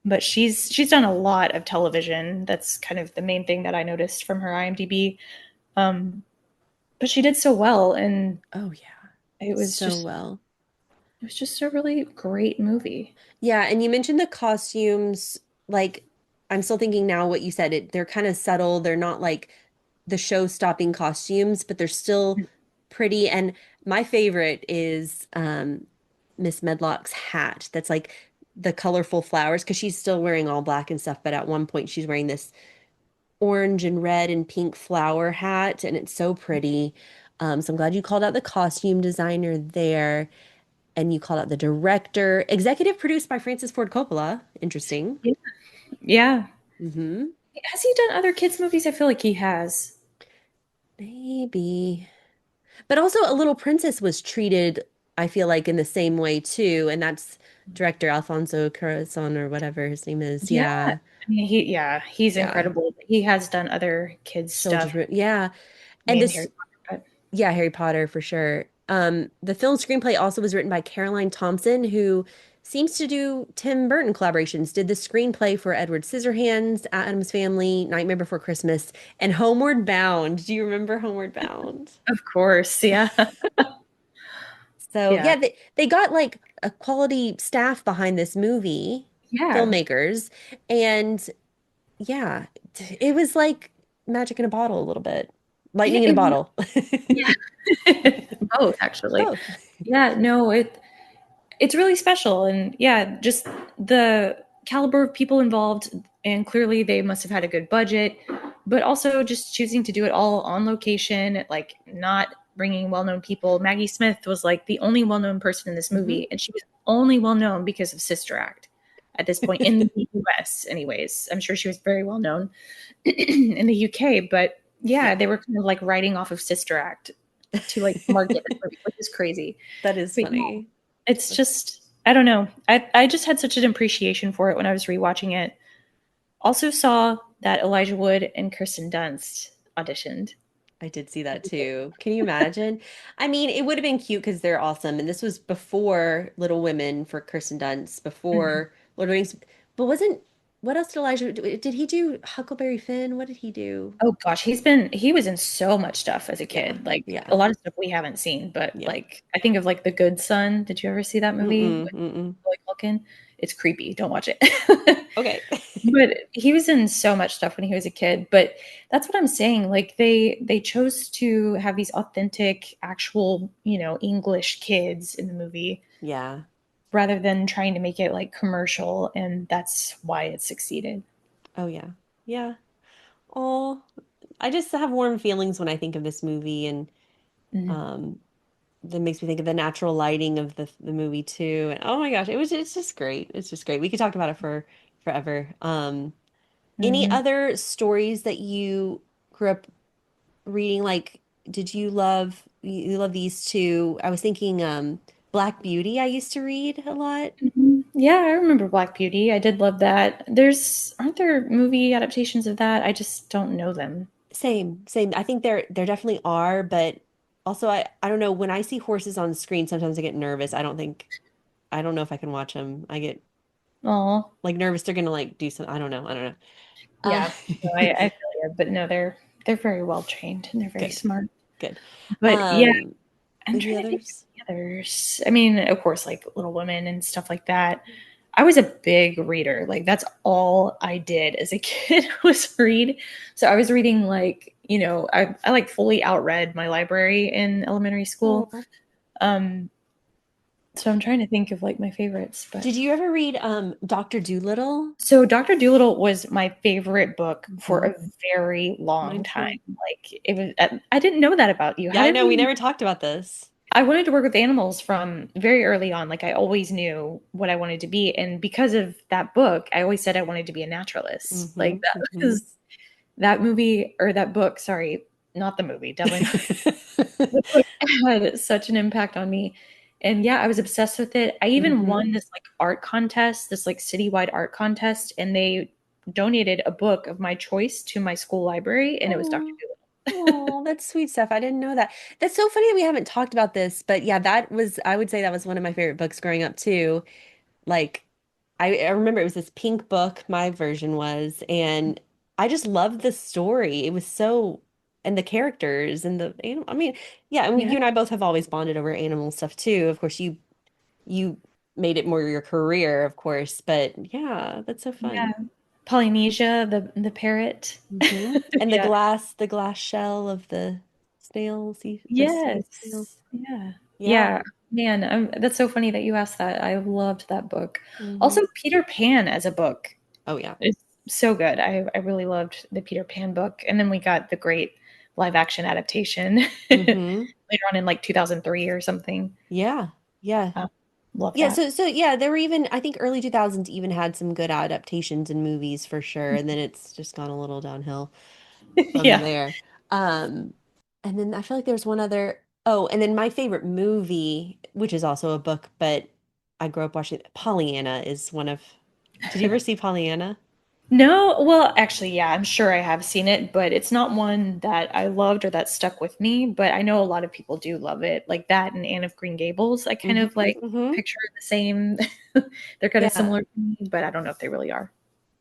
but she's done a lot of television. That's kind of the main thing that I noticed from her IMDb. Um, but she did so well, and Oh yeah. it was So just well. it was just a really great movie. Yeah, and you mentioned the costumes, like I'm still thinking now what you said, they're kind of subtle. They're not like the show-stopping costumes, but they're still pretty. And my favorite is Miss Medlock's hat. That's like the colorful flowers because she's still wearing all black and stuff, but at one point she's wearing this orange and red and pink flower hat, and it's so pretty. So I'm glad you called out the costume designer there. And you called out the director, executive produced by Francis Ford Coppola. Interesting. Yeah. Yeah. Hmm. Has he done other kids movies? I feel like he has. Maybe. But also, A Little Princess was treated, I feel like, in the same way too. And that's director Alfonso Cuarón or whatever his name is. Yeah. Yeah. I mean, he's Yeah. incredible. He has done other kids Children's, stuff. yeah. I And mean, this, Harry Potter, yeah, Harry Potter for sure. The film screenplay also was written by Caroline Thompson, who seems to do Tim Burton collaborations. Did the screenplay for Edward Scissorhands, Addams Family, Nightmare Before Christmas, and Homeward Bound. Do you remember Homeward Bound? but of course, yeah, So yeah, yeah, they got like a quality staff behind this movie, yeah, filmmakers, and yeah, it was like magic in a bottle a little bit. yeah, Lightning in a bottle. yeah. Both actually. Both. Yeah, no, it's really special, and yeah, just the caliber of people involved, and clearly they must have had a good budget, but also just choosing to do it all on location, like not bringing well-known people. Maggie Smith was like the only well-known person in this Hmm. movie, and she was only well-known because of Sister Act. at this point in the US anyways. I'm sure she was very well known in the UK, but yeah, Yeah. they were kind of like writing off of Sister Act to like market this movie, which is crazy. That is But yeah, funny. it's just I don't know. I just had such an appreciation for it when I was rewatching it. Also saw that Elijah Wood and Kirsten Dunst auditioned. I did see that too. Can you imagine? I mean, it would have been cute because they're awesome. And this was before Little Women for Kirsten Dunst, Mhm. before Lord of the Rings. But wasn't, what else did Elijah do? Did he do Huckleberry Finn? What did he do? Oh gosh, he was in so much stuff as a Yeah. kid. Like a Yeah. lot of stuff we haven't seen, but Yeah. like I think of like The Good Son. Did you ever see that movie Mm-mm. with Mm-mm. Macaulay Culkin? It's creepy. Don't watch it. Okay. But he was in so much stuff when he was a kid. But that's what I'm saying. Like they chose to have these authentic, actual, English kids in the movie Yeah. rather than trying to make it like commercial, and that's why it succeeded. Oh, yeah. Yeah. Oh, I just have warm feelings when I think of this movie and Mhm. um that makes me think of the natural lighting of the movie too. And oh my gosh, it's just great. It's just great. We could talk about it for forever. Any Mhm. other stories that you grew up reading? Like, did you love these two? I was thinking Black Beauty I used to read a lot. Mhm. Yeah, I remember Black Beauty. I did love that. Aren't there movie adaptations of that? I just don't know them. Same, same. I think there definitely are, but also I don't know, when I see horses on screen, sometimes I get nervous. I don't know if I can watch them. I get Oh, like nervous they're gonna like do something. I don't know. yeah. No, Uh, I feel you, but no, they're very well trained and they're very good, smart. good. But yeah, I'm Any trying to think of others? the others. I mean, of course, like Little Women and stuff like that. I was a big reader. Like that's all I did as a kid was read. So I was reading like, I like fully outread my library in elementary school. Oh. Um, so I'm trying to think of like my favorites, but Did you ever read Dr. Dolittle? so Dr. Dolittle was my favorite book for Hmm. a very long Mine time. too. Like it was, I didn't know that about you. Yeah, How I did know. We we? never talked about this. I wanted to work with animals from very early on. Like I always knew what I wanted to be, and because of that book, I always said I wanted to be a naturalist. Like Hmm. that Hmm. was that movie or that book. Sorry, not the movie. Definitely not the book had such an impact on me. And yeah, I was obsessed with it. I even Hmm. won this like art contest, this like citywide art contest, and they donated a book of my choice to my school library, and it was Dr. Oh, Dolittle. oh, that's sweet stuff. I didn't know that. That's so funny that we haven't talked about this, but yeah, I would say that was one of my favorite books growing up too. Like, I remember it was this pink book, my version was, and I just loved the story. It was so, and the characters and the animal. I mean, yeah, I mean, Yeah, you and I both have always bonded over animal stuff too. Of course, you made it more your career, of course, but yeah, that's so yeah. fun. Polynesia, the parrot. And Yeah. the glass shell of the snails, the sea snails. Yes. Yeah. Yeah. Yeah. Man, that's so funny that you asked that. I loved that book. Hmm. Also, Peter Pan as a book Oh yeah. is so good. I really loved the Peter Pan book. And then we got the great live action adaptation Hmm. later on in like 2003 or something. Yeah. Yeah. Uh, love Yeah, that. so yeah, there were even I think early 2000s even had some good adaptations in movies for sure, and then it's just gone a little downhill from Yeah. there. Um, and then I feel like there's one other, oh, and then my favorite movie, which is also a book, but I grew up watching Pollyanna is one of, did you ever see Pollyanna? No, well, actually, yeah, I'm sure I have seen it, but it's not one that I loved or that stuck with me. But I know a lot of people do love it, like that and Anne of Green Gables. I kind Hmm. of like Hmm. picture the same. They're kind of Yeah. similar to me, but I don't know if they really are.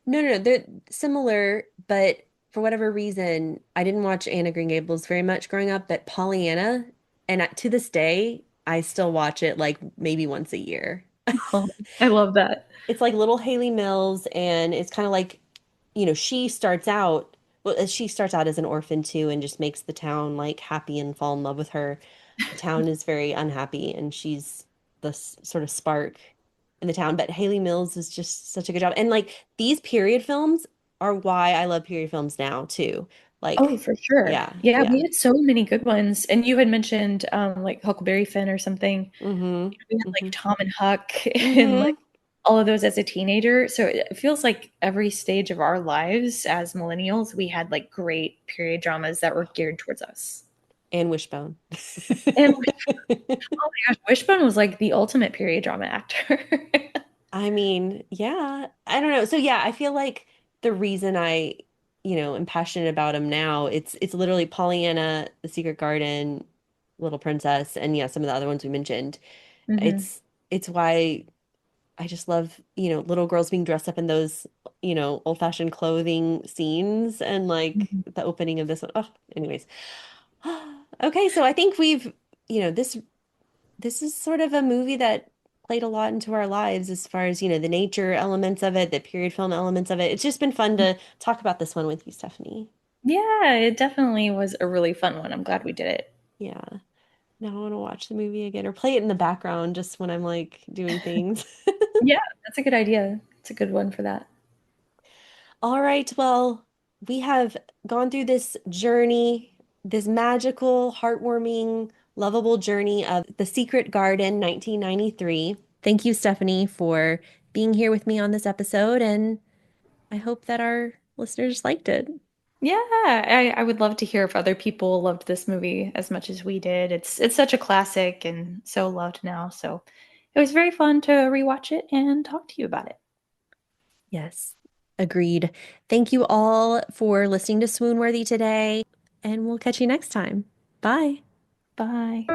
No, no, no, they're similar, but for whatever reason, I didn't watch Anna Green Gables very much growing up, but Pollyanna, and to this day, I still watch it like maybe once a year. Oh, I love that. It's like little Haley Mills, and it's kind of like, she starts out, well, she starts out as an orphan too, and just makes the town like happy and fall in love with her. The town is very unhappy, and she's the sort of spark in the town. But Haley Mills is just such a good job. And like these period films are why I love period films now too. Oh, Like, for sure. yeah, Yeah, yeah. we had so many good ones. And you had mentioned like Huckleberry Finn or something. Mm-hmm. We had like Mm-hmm. Tom and Huck and like Mm-hmm. all of those as a teenager. So it feels like every stage of our lives as millennials, we had like great period dramas that were geared towards us. And Wishbone. And oh my gosh, Wishbone was like the ultimate period drama actor. I mean, yeah, I don't know. So yeah, I feel like the reason am passionate about him now, it's literally Pollyanna, The Secret Garden, Little Princess, and yeah, some of the other ones we mentioned. Hmm. It's why I just love, little girls being dressed up in those, old-fashioned clothing scenes and like the opening of this one. Oh, anyways. Okay, so I think this is sort of a movie that played a lot into our lives as far as, the nature elements of it, the period film elements of it. It's just been fun to talk about this one with you, Stephanie. Yeah, it definitely was a really fun one. I'm glad we did it. Yeah. Now I want to watch the movie again or play it in the background just when I'm like doing things. Yeah, that's a good idea. It's a good one for that. All right, well, we have gone through this journey, this magical, heartwarming, lovable journey of The Secret Garden, 1993. Thank you, Stephanie, for being here with me on this episode, and I hope that our listeners liked it. Yeah, I would love to hear if other people loved this movie as much as we did. It's such a classic and so loved now. So it was very fun to rewatch it and talk to you about it. Yes, agreed. Thank you all for listening to Swoon Worthy today, and we'll catch you next time. Bye. Bye.